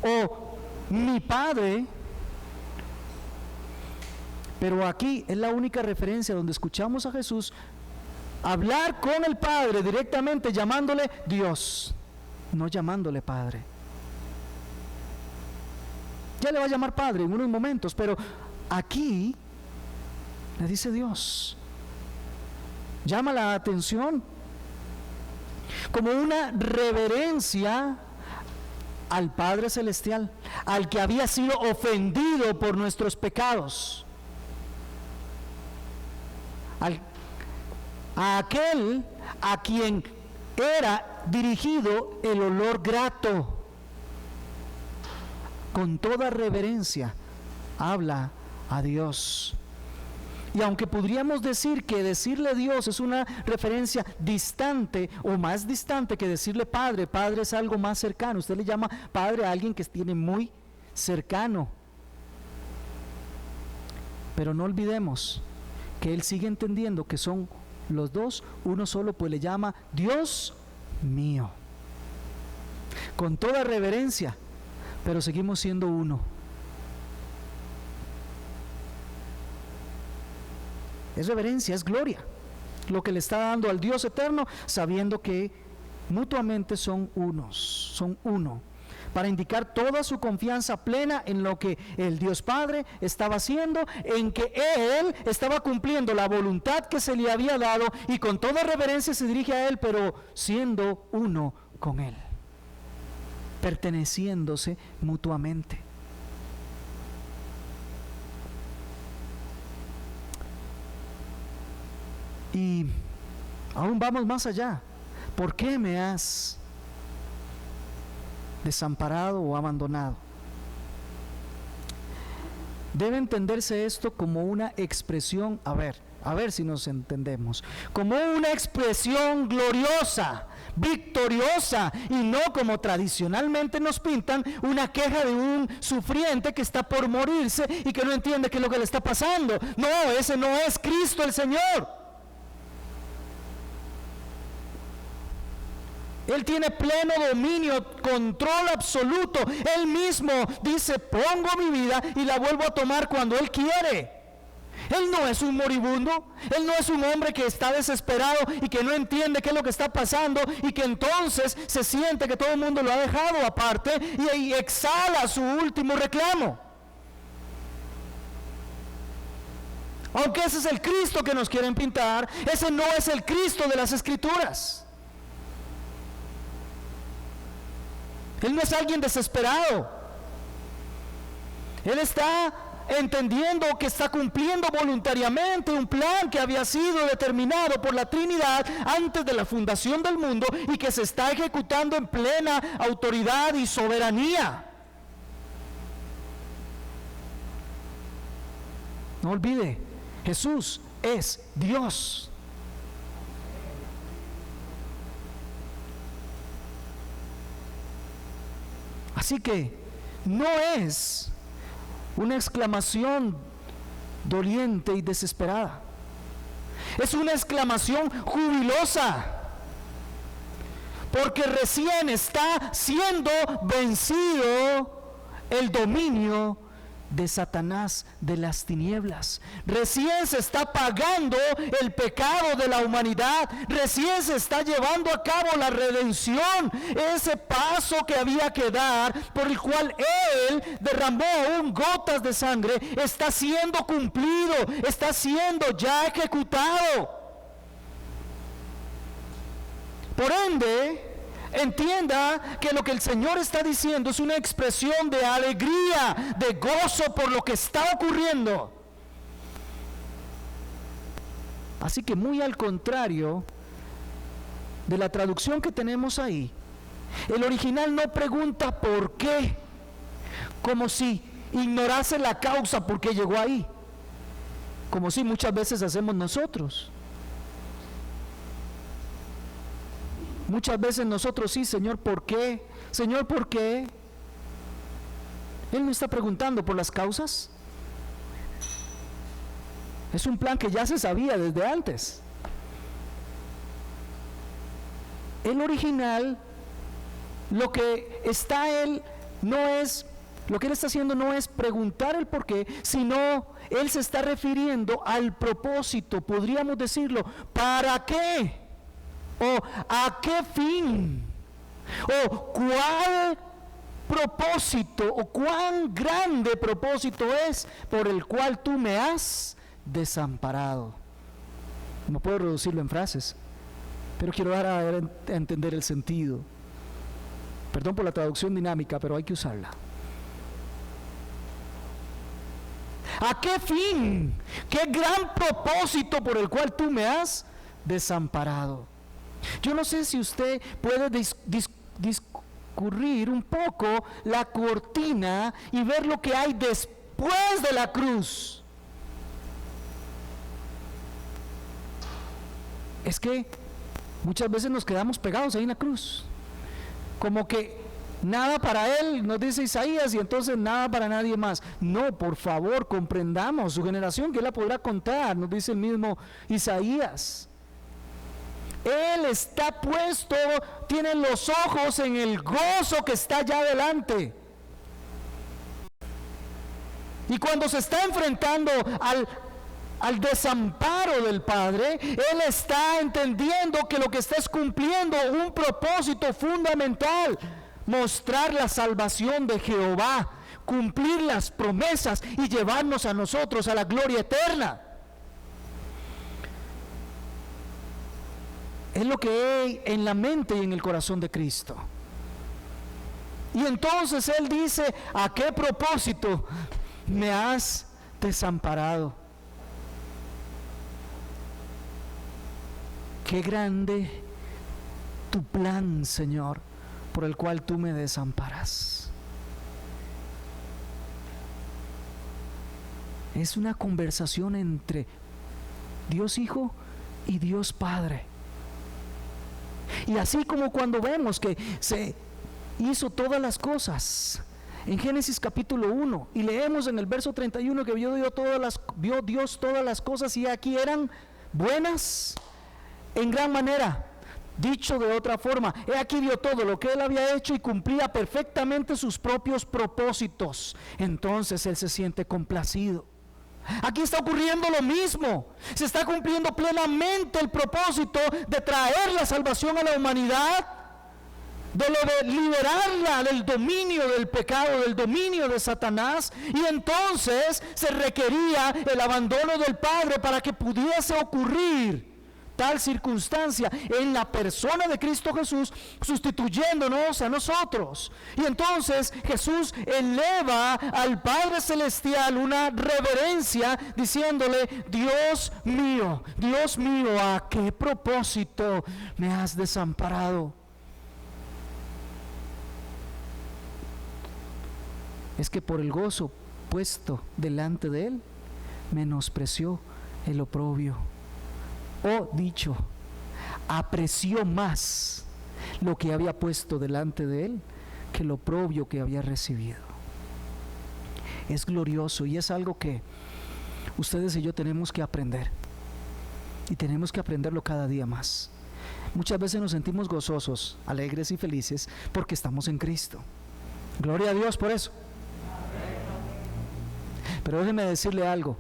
o mi Padre. Pero aquí es la única referencia donde escuchamos a Jesús hablar con el Padre directamente, llamándole Dios, no llamándole Padre. Ya le va a llamar Padre en unos momentos, pero aquí le dice Dios. Llama la atención como una reverencia al Padre Celestial, al que había sido ofendido por nuestros pecados, a aquel a quien era dirigido el olor grato. Con toda reverencia habla a Dios. Y aunque podríamos decir que decirle Dios es una referencia distante o más distante que decirle Padre, Padre es algo más cercano. Usted le llama Padre a alguien que tiene muy cercano. Pero no olvidemos que Él sigue entendiendo que son los dos uno solo, pues le llama Dios mío. Con toda reverencia, pero seguimos siendo uno. Es reverencia, es gloria, lo que le está dando al Dios eterno, sabiendo que mutuamente son unos, son uno. para indicar toda su confianza plena en lo que el Dios Padre estaba haciendo, en que Él estaba cumpliendo la voluntad que se le había dado, y con toda reverencia se dirige a Él, pero siendo uno con Él, perteneciéndose mutuamente. Y aún vamos más allá. ¿Por qué me has desamparado o abandonado? Debe entenderse esto como una expresión, a ver si nos entendemos, como una expresión gloriosa, victoriosa, y no como tradicionalmente nos pintan, una queja de un sufriente que está por morirse y que no entiende qué es lo que le está pasando. No, ese no es Cristo el Señor. Él tiene pleno dominio, control absoluto. Él mismo dice: pongo mi vida y la vuelvo a tomar cuando Él quiere. Él no es un moribundo. Él no es un hombre que está desesperado y que no entiende qué es lo que está pasando, y que entonces se siente que todo el mundo lo ha dejado aparte y ahí exhala su último reclamo. Aunque ese es el Cristo que nos quieren pintar, ese no es el Cristo de las Escrituras. Él no es alguien desesperado. Él está entendiendo que está cumpliendo voluntariamente un plan que había sido determinado por la Trinidad antes de la fundación del mundo, y que se está ejecutando en plena autoridad y soberanía. No olvide, Jesús es Dios. Así que no es una exclamación doliente y desesperada. Es una exclamación jubilosa, porque recién está siendo vencido el dominio de Satanás, de las tinieblas. Recién se está pagando el pecado de la humanidad. Recién se está llevando a cabo la redención, ese paso que había que dar, por el cual Él derramó aún gotas de sangre, está siendo cumplido, está siendo ya ejecutado. Por ende, entienda que lo que el Señor está diciendo es una expresión de alegría, de gozo por lo que está ocurriendo. Así que, muy al contrario de la traducción que tenemos ahí, el original no pregunta por qué, como si ignorase la causa por qué llegó ahí, como si muchas veces hacemos nosotros. Muchas veces nosotros: sí, Señor, ¿por qué? Señor, ¿por qué? Él no está preguntando por las causas. Es un plan que ya se sabía desde antes. El original, lo que él está haciendo no es preguntar el por qué, sino él se está refiriendo al propósito. Podríamos decirlo: ¿para qué? ¿O a qué fin? ¿O cuál propósito, o cuán grande propósito es por el cual tú me has desamparado? No puedo reducirlo en frases, pero quiero dar a entender el sentido. Perdón por la traducción dinámica, pero hay que usarla. ¿A qué fin? ¿Qué gran propósito por el cual tú me has desamparado? Yo no sé si usted puede discurrir un poco la cortina y ver lo que hay después de la cruz. Es que muchas veces nos quedamos pegados ahí en la cruz, como que nada para Él, nos dice Isaías, y entonces nada para nadie más. No, por favor, comprendamos su generación, que Él la podrá contar, nos dice el mismo Isaías. Él está puesto, tiene los ojos en el gozo que está allá adelante. Y cuando se está enfrentando al desamparo del Padre, Él está entendiendo que lo que está es cumpliendo un propósito fundamental mostrar la salvación de Jehová, cumplir las promesas y llevarnos a nosotros a la gloria eterna. Es lo que hay en la mente y en el corazón de Cristo. Y entonces Él dice: ¿a qué propósito me has desamparado? Qué grande tu plan, Señor, por el cual tú me desamparas. Es una conversación entre Dios Hijo y Dios Padre. Y así como cuando vemos que se hizo todas las cosas en Génesis capítulo 1 y leemos en el verso 31 que vio Dios todas las cosas y aquí eran buenas en gran manera. Dicho de otra forma, he aquí vio todo lo que Él había hecho y cumplía perfectamente sus propios propósitos. Entonces Él se siente complacido. Aquí está ocurriendo lo mismo. Se está cumpliendo plenamente el propósito de traer la salvación a la humanidad, de liberarla del dominio del pecado, del dominio de Satanás. Y entonces se requería el abandono del Padre para que pudiese ocurrir tal circunstancia en la persona de Cristo Jesús, sustituyéndonos a nosotros. Y entonces Jesús eleva al Padre Celestial una reverencia diciéndole: Dios mío, ¿a qué propósito me has desamparado? Es que por el gozo puesto delante de Él, menospreció el oprobio. O dicho, apreció más lo que había puesto delante de Él que el oprobio que había recibido. Es glorioso y es algo que ustedes y yo tenemos que aprender. Y tenemos que aprenderlo cada día más. Muchas veces nos sentimos gozosos, alegres y felices porque estamos en Cristo. Gloria a Dios por eso. Pero déjeme decirle algo.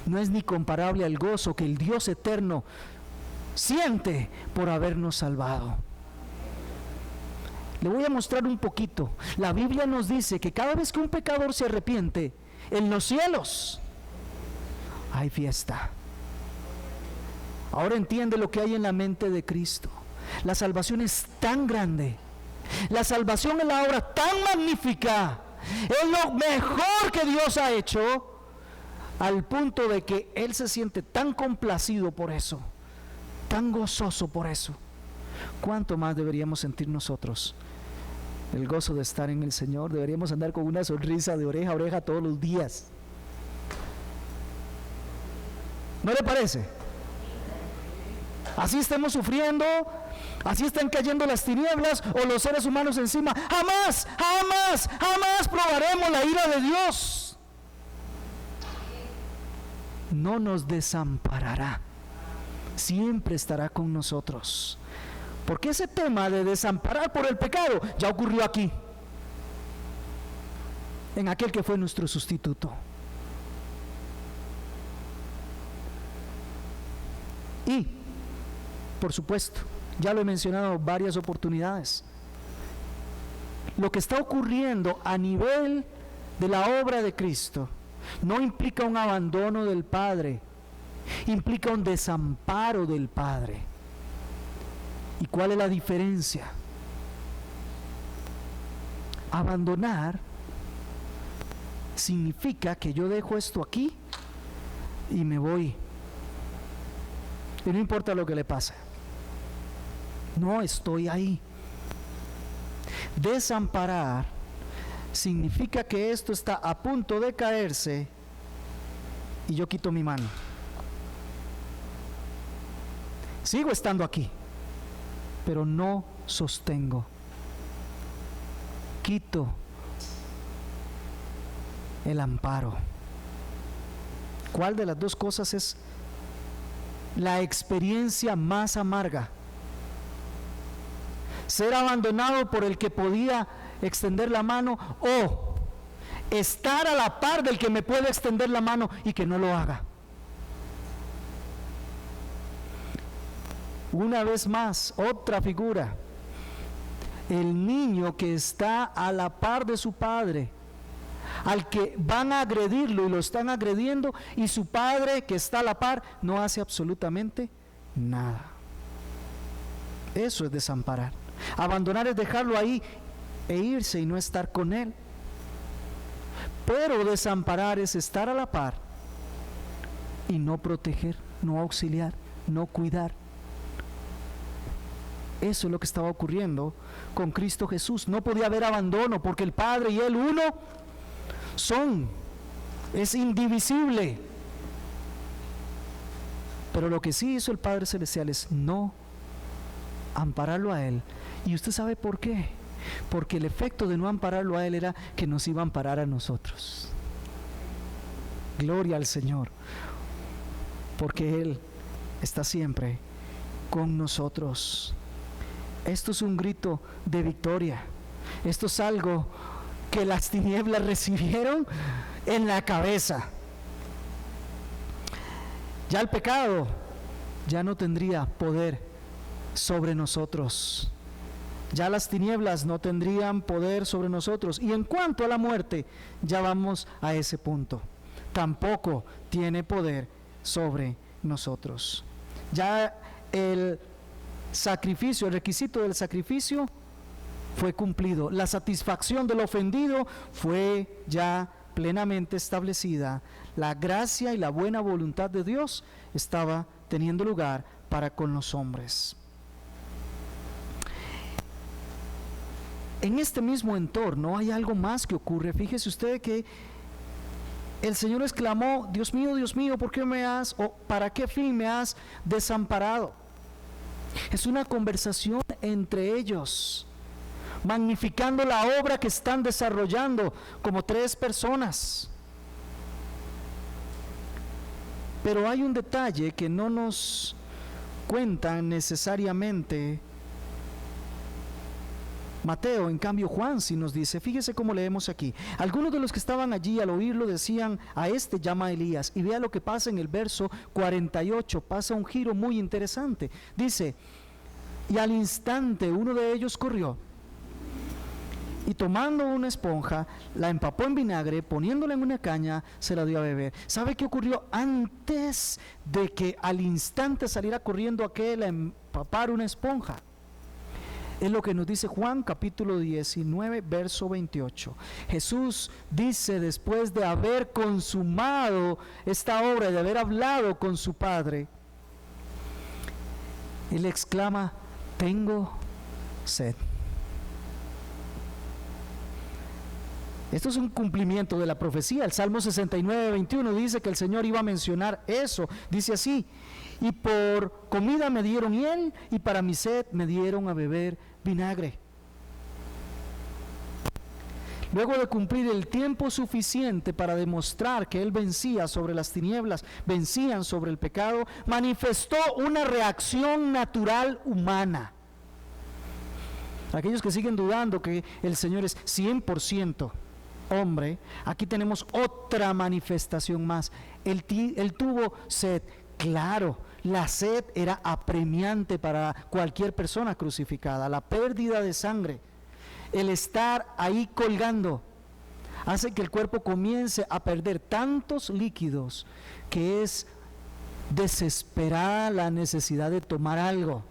No es ni comparable al gozo que el Dios eterno siente por habernos salvado. Le voy a mostrar un poquito. La Biblia nos dice que cada vez que un pecador se arrepiente, en los cielos hay fiesta. Ahora entiende lo que hay en la mente de Cristo. La salvación es tan grande. La salvación es la obra tan magnífica. Es lo mejor que Dios ha hecho, al punto de que Él se siente tan complacido por eso, tan gozoso por eso. ¿Cuánto más deberíamos sentir nosotros el gozo de estar en el Señor? Deberíamos andar con una sonrisa de oreja a oreja todos los días. ¿No le parece? Así estemos sufriendo, así están cayendo las tinieblas o los seres humanos encima, jamás probaremos la ira de Dios. No nos desamparará, siempre estará con nosotros. Porque ese tema de desamparar por el pecado ya ocurrió aquí, en aquel que fue nuestro sustituto. Y, por supuesto, ya lo he mencionado varias oportunidades, lo que está ocurriendo a nivel de la obra de Cristo no implica un abandono del Padre, implica un desamparo del Padre. ¿Y cuál es la diferencia? Abandonar significa que yo dejo esto aquí y me voy. Y no importa lo que le pase. No estoy ahí. Desamparar significa que esto está a punto de caerse y yo quito mi mano. Sigo estando aquí, pero no sostengo. Quito el amparo. ¿Cuál de las dos cosas es la experiencia más amarga? Ser abandonado por el que podía extender la mano, o estar a la par del que me puede extender la mano y que no lo haga. Una vez más, otra figura. el niño que está a la par de su padre, al que van a agredirlo y lo están agrediendo, y su padre que está a la par no hace absolutamente nada. Eso es desamparar. Abandonar es dejarlo ahí e irse y no estar con él. Pero desamparar es estar a la par y no proteger, no auxiliar, no cuidar. Eso es lo que estaba ocurriendo con Cristo Jesús. No podía haber abandono porque el Padre y Él uno son, es indivisible. Pero lo que sí hizo el Padre Celestial es no ampararlo a Él. ¿Y usted sabe por qué? Porque el efecto de no ampararlo a Él era que nos iba a amparar a nosotros. Gloria al Señor, porque Él está siempre con nosotros. Esto es un grito de victoria. Esto es algo que las tinieblas recibieron en la cabeza. Ya el pecado ya no tendría poder sobre nosotros. Ya las tinieblas no tendrían poder sobre nosotros. Y en cuanto a la muerte, ya vamos a ese punto. Tampoco tiene poder sobre nosotros. Ya el sacrificio, el requisito del sacrificio fue cumplido. La satisfacción del ofendido fue ya plenamente establecida. La gracia y la buena voluntad de Dios estaba teniendo lugar para con los hombres. En este mismo entorno hay algo más que ocurre. Fíjese usted que el Señor exclamó: Dios mío, ¿por qué me has, o para qué fin me has desamparado? Es una conversación entre ellos, magnificando la obra que están desarrollando como tres personas. Pero hay un detalle que no nos cuentan necesariamente Mateo, en cambio Juan sí nos dice. Fíjese cómo leemos aquí. Algunos de los que estaban allí al oírlo decían: a este llama Elías. Y vea lo que pasa en el verso 48, pasa un giro muy interesante. Dice: y al instante uno de ellos corrió y tomando una esponja, la empapó en vinagre, poniéndola en una caña, se la dio a beber. ¿Sabe qué ocurrió antes de que al instante saliera corriendo aquel a empapar una esponja? Es lo que nos dice Juan capítulo 19, verso 28. Jesús dice, después de haber consumado esta obra, de haber hablado con su Padre, Él exclama: tengo sed. Esto es un cumplimiento de la profecía. El Salmo 69, 21 dice que el Señor iba a mencionar eso. Dice así: y por comida me dieron hiel, y para mi sed me dieron a beber vinagre. Luego de cumplir el tiempo suficiente para demostrar que Él vencía sobre las tinieblas, vencían sobre el pecado, manifestó una reacción natural humana. Aquellos que siguen dudando que el Señor es 100% hombre, aquí tenemos otra manifestación más. Él tuvo sed. Claro, la sed era apremiante para cualquier persona crucificada. La pérdida de sangre, el estar ahí colgando, hace que el cuerpo comience a perder tantos líquidos que es desesperada la necesidad de tomar algo.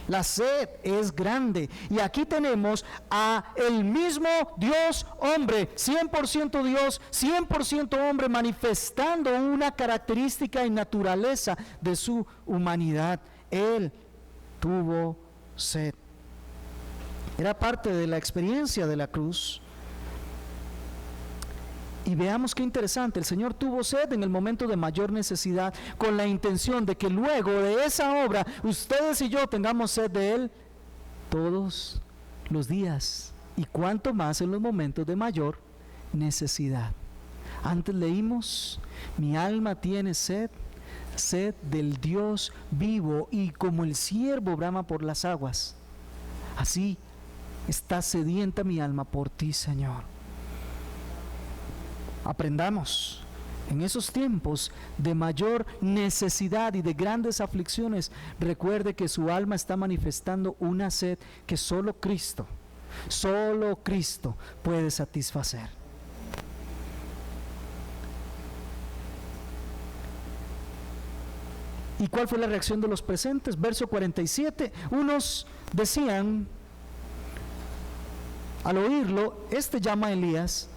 La sed es grande, y aquí tenemos a el mismo Dios hombre, 100% Dios, 100% hombre, manifestando una característica y naturaleza de su humanidad. Él tuvo sed. Era parte de la experiencia de la cruz. Y veamos qué interesante, el Señor tuvo sed en el momento de mayor necesidad, con la intención de que luego de esa obra, ustedes y yo tengamos sed de Él todos los días, y cuanto más en los momentos de mayor necesidad. Antes leímos: mi alma tiene sed, sed del Dios vivo, y como el ciervo brama por las aguas, así está sedienta mi alma por ti, Señor. Aprendamos en esos tiempos de mayor necesidad y de grandes aflicciones. Recuerde que su alma está manifestando una sed que solo Cristo Solo Cristo puede satisfacer. ¿Y cuál fue la reacción de los presentes? Verso 47, unos decían, al oírlo, llama a Elías.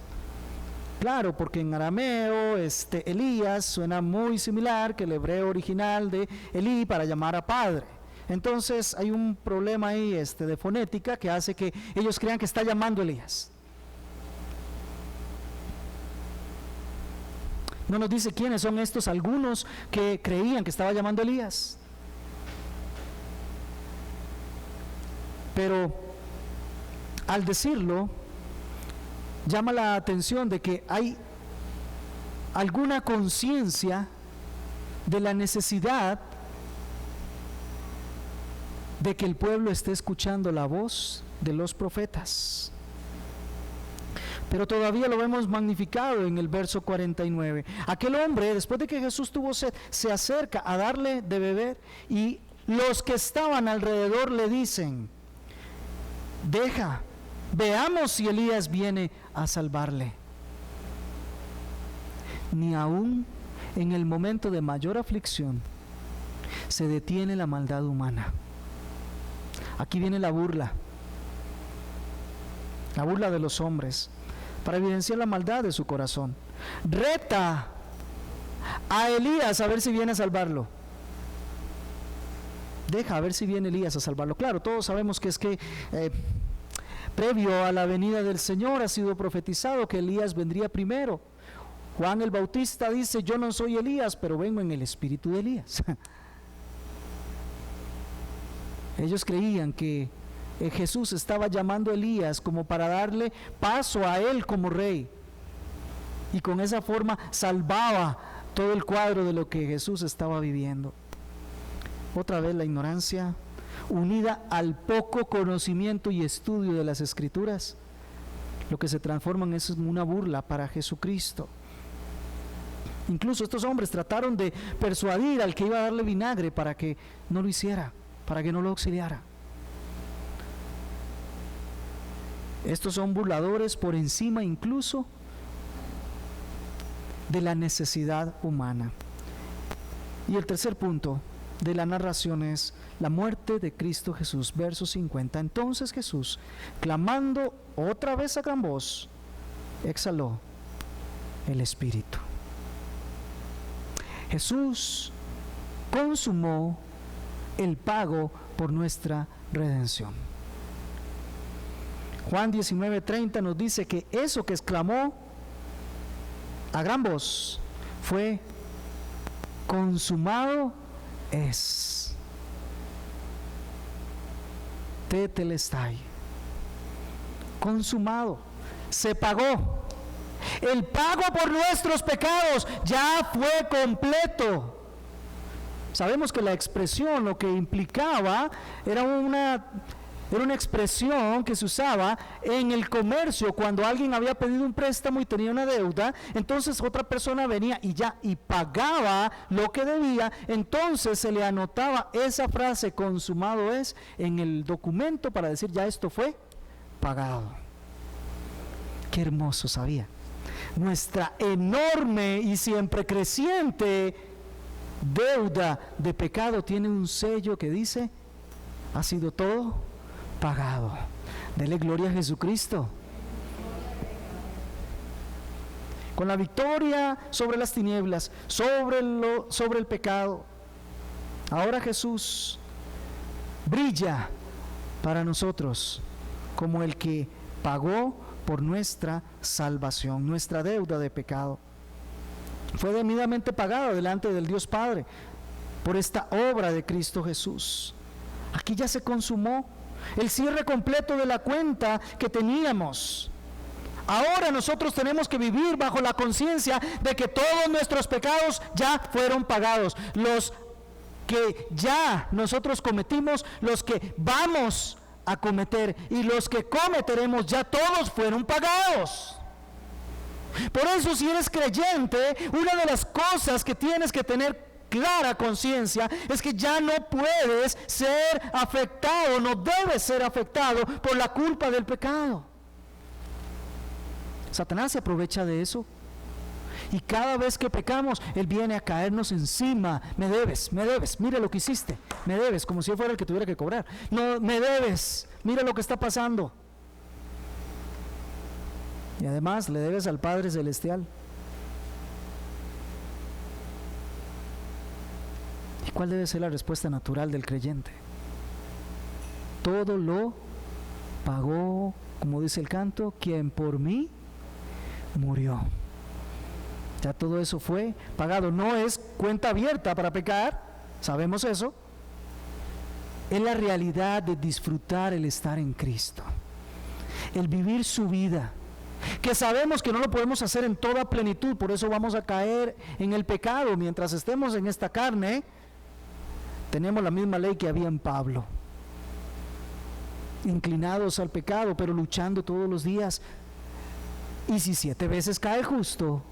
Claro, porque en arameo, Elías suena muy similar que el hebreo original de Elí para llamar a padre. Entonces hay un problema ahí de fonética que hace que ellos crean que está llamando a Elías. No nos dice quiénes son estos algunos que creían que estaba llamando a Elías. Pero al decirlo, llama la atención de que hay alguna conciencia de la necesidad de que el pueblo esté escuchando la voz de los profetas. Pero todavía lo vemos magnificado en el verso 49. Aquel hombre, después de que Jesús tuvo sed, se acerca a darle de beber, y los que estaban alrededor le dicen: deja, veamos si Elías viene a salvarle. Ni aún en el momento de mayor aflicción se detiene la maldad humana. Aquí viene la burla de los hombres, para evidenciar la maldad de su corazón. Reta a Elías a ver si viene a salvarlo. Deja a ver si viene Elías a salvarlo. Claro, todos sabemos que previo a la venida del Señor ha sido profetizado que Elías vendría primero. Juan el Bautista dice: yo no soy Elías, pero vengo en el espíritu de Elías. Ellos creían que Jesús estaba llamando a Elías como para darle paso a él como rey, y con esa forma salvaba todo el cuadro de lo que Jesús estaba viviendo. Otra vez la ignorancia unida al poco conocimiento y estudio de las Escrituras, lo que se transforma es en una burla para Jesucristo. Incluso estos hombres trataron de persuadir al que iba a darle vinagre para que no lo hiciera, para que no lo auxiliara. Estos son burladores por encima incluso de la necesidad humana. Y el tercer punto de la narración es la muerte de Cristo Jesús, verso 50. Entonces Jesús, clamando otra vez a gran voz, exhaló el Espíritu. Jesús consumó el pago por nuestra redención. Juan 19:30 nos dice que eso que exclamó a gran voz fue: consumado es. Tetelestai. Consumado. Se pagó. El pago por nuestros pecados ya fue completo. Sabemos que la expresión lo que implicaba era una expresión que se usaba en el comercio. Cuando alguien había pedido un préstamo y tenía una deuda, entonces otra persona venía y pagaba lo que debía. Entonces se le anotaba esa frase, consumado es, en el documento para decir: ya esto fue pagado. Qué hermoso, sabía. Nuestra enorme y siempre creciente deuda de pecado tiene un sello que dice: ha sido todo pagado. Dele gloria a Jesucristo. Con la victoria sobre las tinieblas, sobre el pecado, ahora Jesús brilla para nosotros como el que pagó por nuestra salvación. Nuestra deuda de pecado fue debidamente pagada delante del Dios Padre por esta obra de Cristo Jesús. Aquí ya se consumó el cierre completo de la cuenta que teníamos. Ahora nosotros tenemos que vivir bajo la conciencia de que todos nuestros pecados ya fueron pagados. Los que ya nosotros cometimos, los que vamos a cometer y los que cometeremos, ya todos fueron pagados. Por eso, si eres creyente, una de las cosas que tienes que tener clara conciencia es que ya no puedes ser afectado, no debes ser afectado por la culpa del pecado. Satanás se aprovecha de eso. Y cada vez que pecamos, él viene a caernos encima. Me debes, mira lo que hiciste, me debes, como si él fuera el que tuviera que cobrar. No, me debes, mira lo que está pasando. Y además le debes al Padre Celestial. ¿Y cuál debe ser la respuesta natural del creyente? Todo lo pagó, como dice el canto, quien por mí murió. Ya todo eso fue pagado. No es cuenta abierta para pecar, sabemos eso. Es la realidad de disfrutar el estar en Cristo, el vivir su vida, que sabemos que no lo podemos hacer en toda plenitud, por eso vamos a caer en el pecado. Mientras estemos en esta carne, tenemos la misma ley que había en Pablo, inclinados al pecado, pero luchando todos los días. Y si 7 veces cae el justo,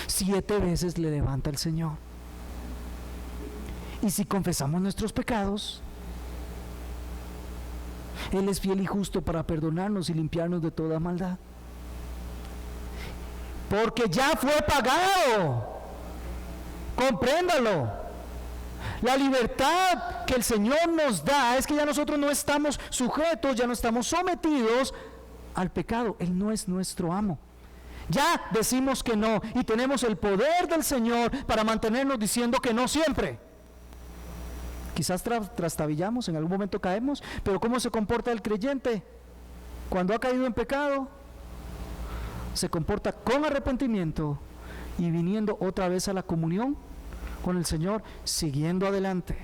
7 veces le levanta el Señor. Y si confesamos nuestros pecados, Él es fiel y justo para perdonarnos y limpiarnos de toda maldad. Porque ya fue pagado. Compréndalo. La libertad que el Señor nos da es que ya nosotros no estamos sujetos, ya no estamos sometidos al pecado. Él no es nuestro amo. Ya decimos que no y tenemos el poder del Señor para mantenernos diciendo que no siempre. Quizás trastabillamos, en algún momento caemos, pero ¿cómo se comporta el creyente cuando ha caído en pecado? Se comporta con arrepentimiento y viniendo otra vez a la comunión con el Señor, siguiendo adelante,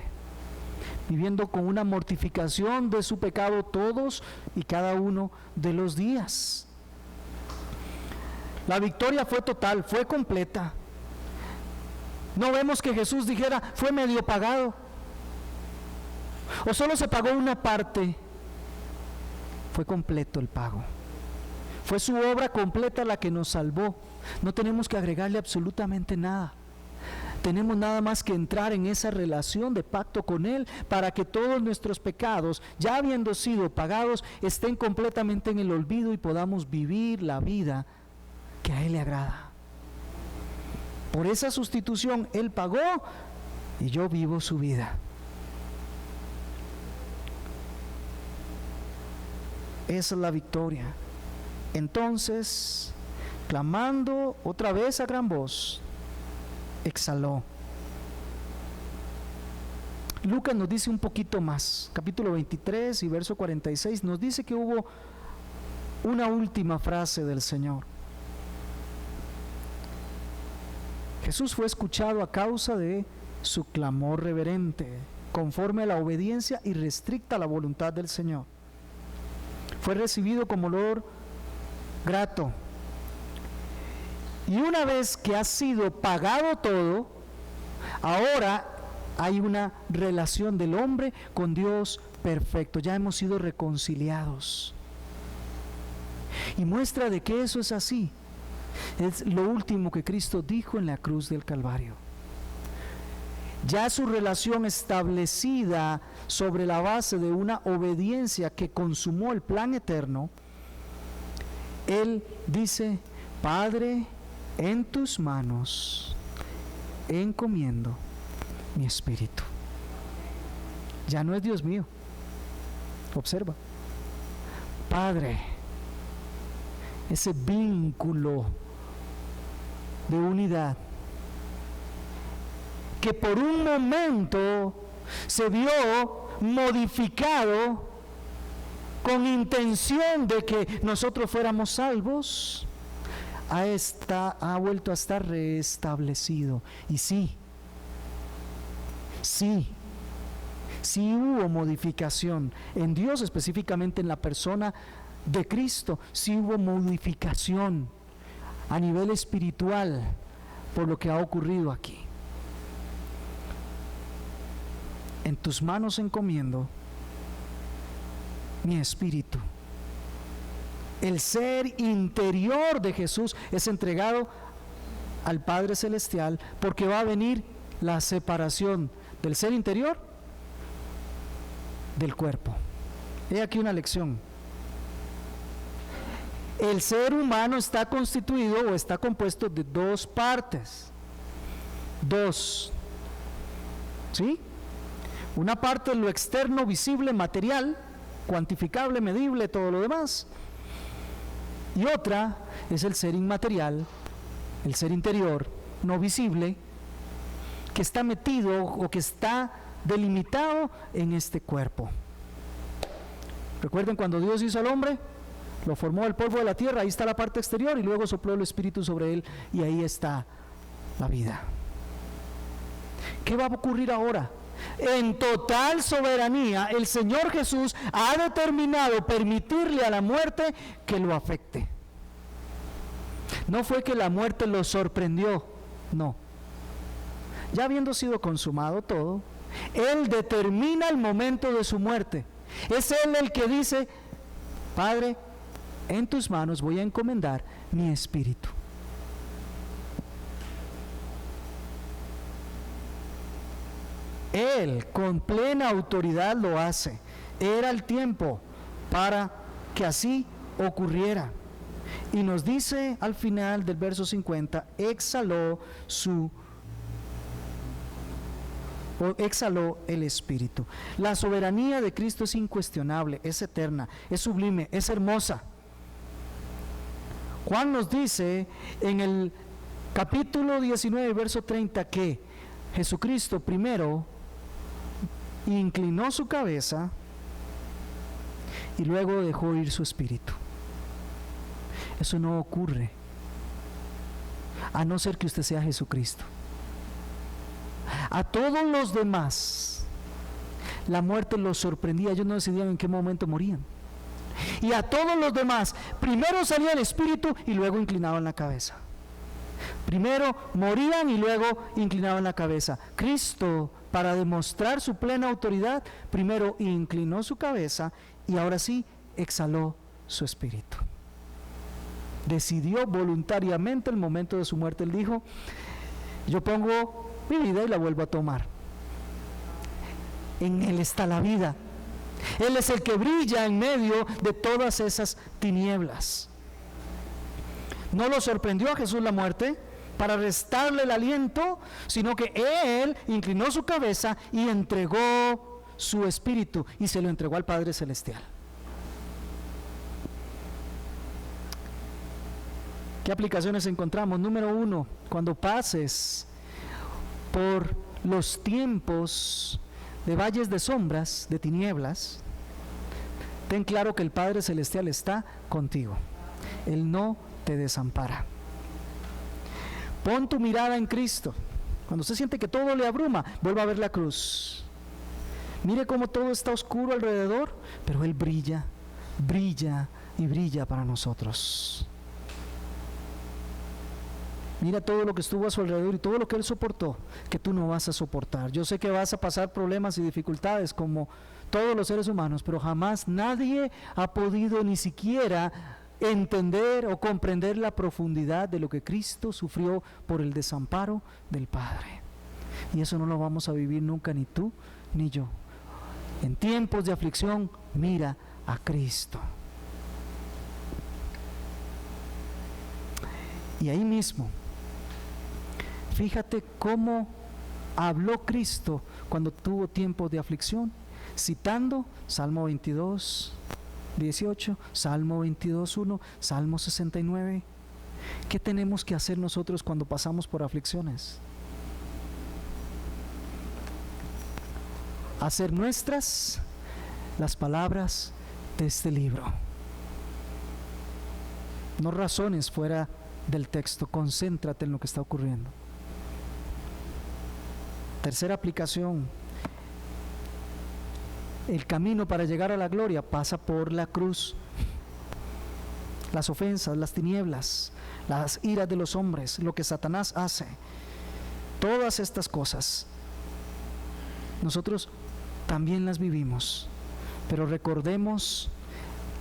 viviendo con una mortificación de su pecado todos y cada uno de los días. La victoria fue total, fue completa. No vemos que Jesús dijera, fue medio pagado, o solo se pagó una parte. Fue completo el pago. Fue su obra completa la que nos salvó. No tenemos que agregarle absolutamente nada. Tenemos nada más que entrar en esa relación de pacto con Él para que todos nuestros pecados, ya habiendo sido pagados, estén completamente en el olvido y podamos vivir la vida que a Él le agrada. Por esa sustitución Él pagó y yo vivo su vida. Esa es la victoria. Entonces, clamando otra vez a gran voz, exhaló. Lucas nos dice un poquito más, capítulo 23 y verso 46, nos dice que hubo una última frase del Señor. Jesús fue escuchado a causa de su clamor reverente, conforme a la obediencia irrestricta a la voluntad del Señor. Fue recibido como olor grato. Y una vez que ha sido pagado todo, ahora hay una relación del hombre con Dios perfecto. Ya hemos sido reconciliados. Y muestra de que eso es así es lo último que Cristo dijo en la cruz del Calvario. Ya su relación establecida sobre la base de una obediencia que consumó el plan eterno, Él dice, Padre, en tus manos encomiendo mi espíritu. Ya no es Dios mío. Observa. Padre, ese vínculo de unidad que por un momento se vio modificado con intención de que nosotros fuéramos salvos, ha vuelto a estar restablecido. Y sí hubo modificación en Dios, específicamente en la persona de Cristo. Sí hubo modificación a nivel espiritual por lo que ha ocurrido aquí. En tus manos encomiendo mi espíritu. El ser interior de Jesús es entregado al Padre Celestial porque va a venir la separación del ser interior del cuerpo. He aquí una lección. El ser humano está constituido o está compuesto de dos partes. Dos. ¿Sí? Una parte es lo externo, visible, material, cuantificable, medible, todo lo demás. Y otra es el ser inmaterial, el ser interior, no visible, que está metido o que está delimitado en este cuerpo. Recuerden cuando Dios hizo al hombre, lo formó del polvo de la tierra, ahí está la parte exterior, y luego sopló el Espíritu sobre él, y ahí está la vida. ¿Qué va a ocurrir ahora? En total soberanía, el Señor Jesús ha determinado permitirle a la muerte que lo afecte. No fue que la muerte lo sorprendió, no. Ya habiendo sido consumado todo, Él determina el momento de su muerte. Es Él el que dice: Padre, en tus manos voy a encomendar mi espíritu. Él con plena autoridad lo hace. Era el tiempo para que así ocurriera. Y nos dice al final del verso 50, exhaló el Espíritu. La soberanía de Cristo es incuestionable, es eterna, es sublime, es hermosa. Juan nos dice en el capítulo 19, verso 30, que Jesucristo primero inclinó su cabeza y luego dejó ir su espíritu. Eso no ocurre a no ser que usted sea Jesucristo. A todos los demás la muerte los sorprendía, ellos no decidían en qué momento morían. Y a todos los demás primero salía el espíritu y luego inclinaban la cabeza. Primero morían y luego inclinaban la cabeza. Cristo, para demostrar su plena autoridad, primero inclinó su cabeza y ahora sí exhaló su espíritu. Decidió voluntariamente el momento de su muerte. Él dijo: yo pongo mi vida y la vuelvo a tomar. En Él está la vida. Él es el que brilla en medio de todas esas tinieblas. No lo sorprendió a Jesús la muerte para restarle el aliento, sino que Él inclinó su cabeza y entregó su espíritu y se lo entregó al Padre Celestial. ¿Qué aplicaciones encontramos? Número 1, cuando pases por los tiempos de valles de sombras, de tinieblas, ten claro que el Padre Celestial está contigo. Él no te desampara. Pon tu mirada en Cristo. Cuando usted siente que todo le abruma, vuelva a ver la cruz. Mire cómo todo está oscuro alrededor, pero Él brilla, brilla y brilla para nosotros. Mira todo lo que estuvo a su alrededor y todo lo que Él soportó, que tú no vas a soportar. Yo sé que vas a pasar problemas y dificultades como todos los seres humanos, pero jamás nadie ha podido ni siquiera entender o comprender la profundidad de lo que Cristo sufrió por el desamparo del Padre. Y eso no lo vamos a vivir nunca, ni tú ni yo. En tiempos de aflicción, mira a Cristo. Y ahí mismo, fíjate cómo habló Cristo cuando tuvo tiempos de aflicción, citando Salmo 22, 18, Salmo 22, 1, Salmo 69. ¿Qué tenemos que hacer nosotros cuando pasamos por aflicciones? Hacer nuestras las palabras de este libro. No razones fuera del texto, concéntrate en lo que está ocurriendo. Tercera aplicación: el camino para llegar a la gloria pasa por la cruz. Las ofensas, las tinieblas, las iras de los hombres, lo que Satanás hace, todas estas cosas nosotros también las vivimos, pero recordemos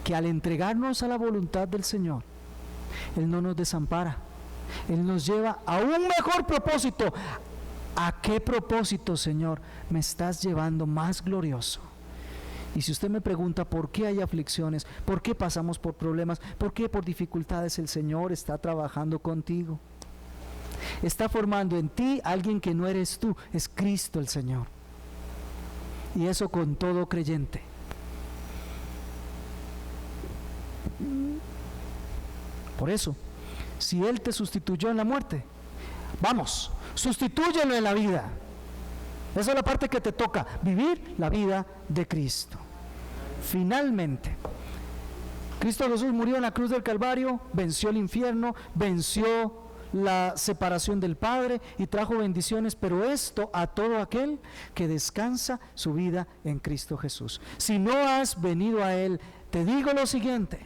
que al entregarnos a la voluntad del Señor, Él no nos desampara. Él nos lleva a un mejor propósito, ¿A qué propósito, Señor, me estás llevando más glorioso? Y si usted me pregunta por qué hay aflicciones, por qué pasamos por problemas, por qué por dificultades, el Señor está trabajando contigo. Está formando en ti alguien que no eres tú, es Cristo el Señor. Y eso con todo creyente. Por eso, si Él te sustituyó en la muerte, vamos, sustitúyelo en la vida. Esa es la parte que te toca, vivir la vida de Cristo. Finalmente, Cristo Jesús murió en la cruz del Calvario, venció el infierno, venció la separación del Padre y trajo bendiciones, pero esto a todo aquel que descansa su vida en Cristo Jesús. Si no has venido a Él, te digo lo siguiente: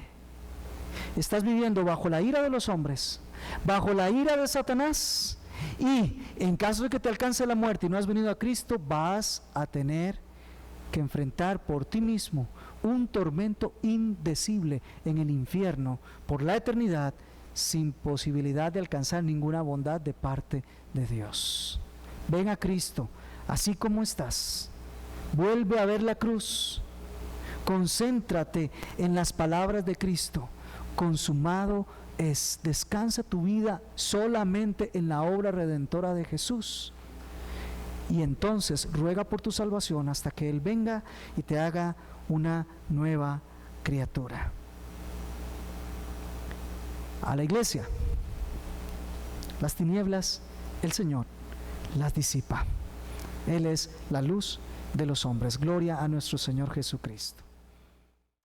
estás viviendo bajo la ira de los hombres, bajo la ira de Satanás, y en caso de que te alcance la muerte y no has venido a Cristo, vas a tener que enfrentar por ti mismo un tormento indecible en el infierno por la eternidad, sin posibilidad de alcanzar ninguna bondad de parte de Dios. Ven a Cristo así como estás, vuelve a ver la cruz, concéntrate en las palabras de Cristo: consumado es. Descansa tu vida solamente en la obra redentora de Jesús, y entonces ruega por tu salvación hasta que Él venga y te haga una nueva criatura. A la iglesia, las tinieblas, el Señor las disipa. Él es la luz de los hombres. Gloria a nuestro Señor Jesucristo.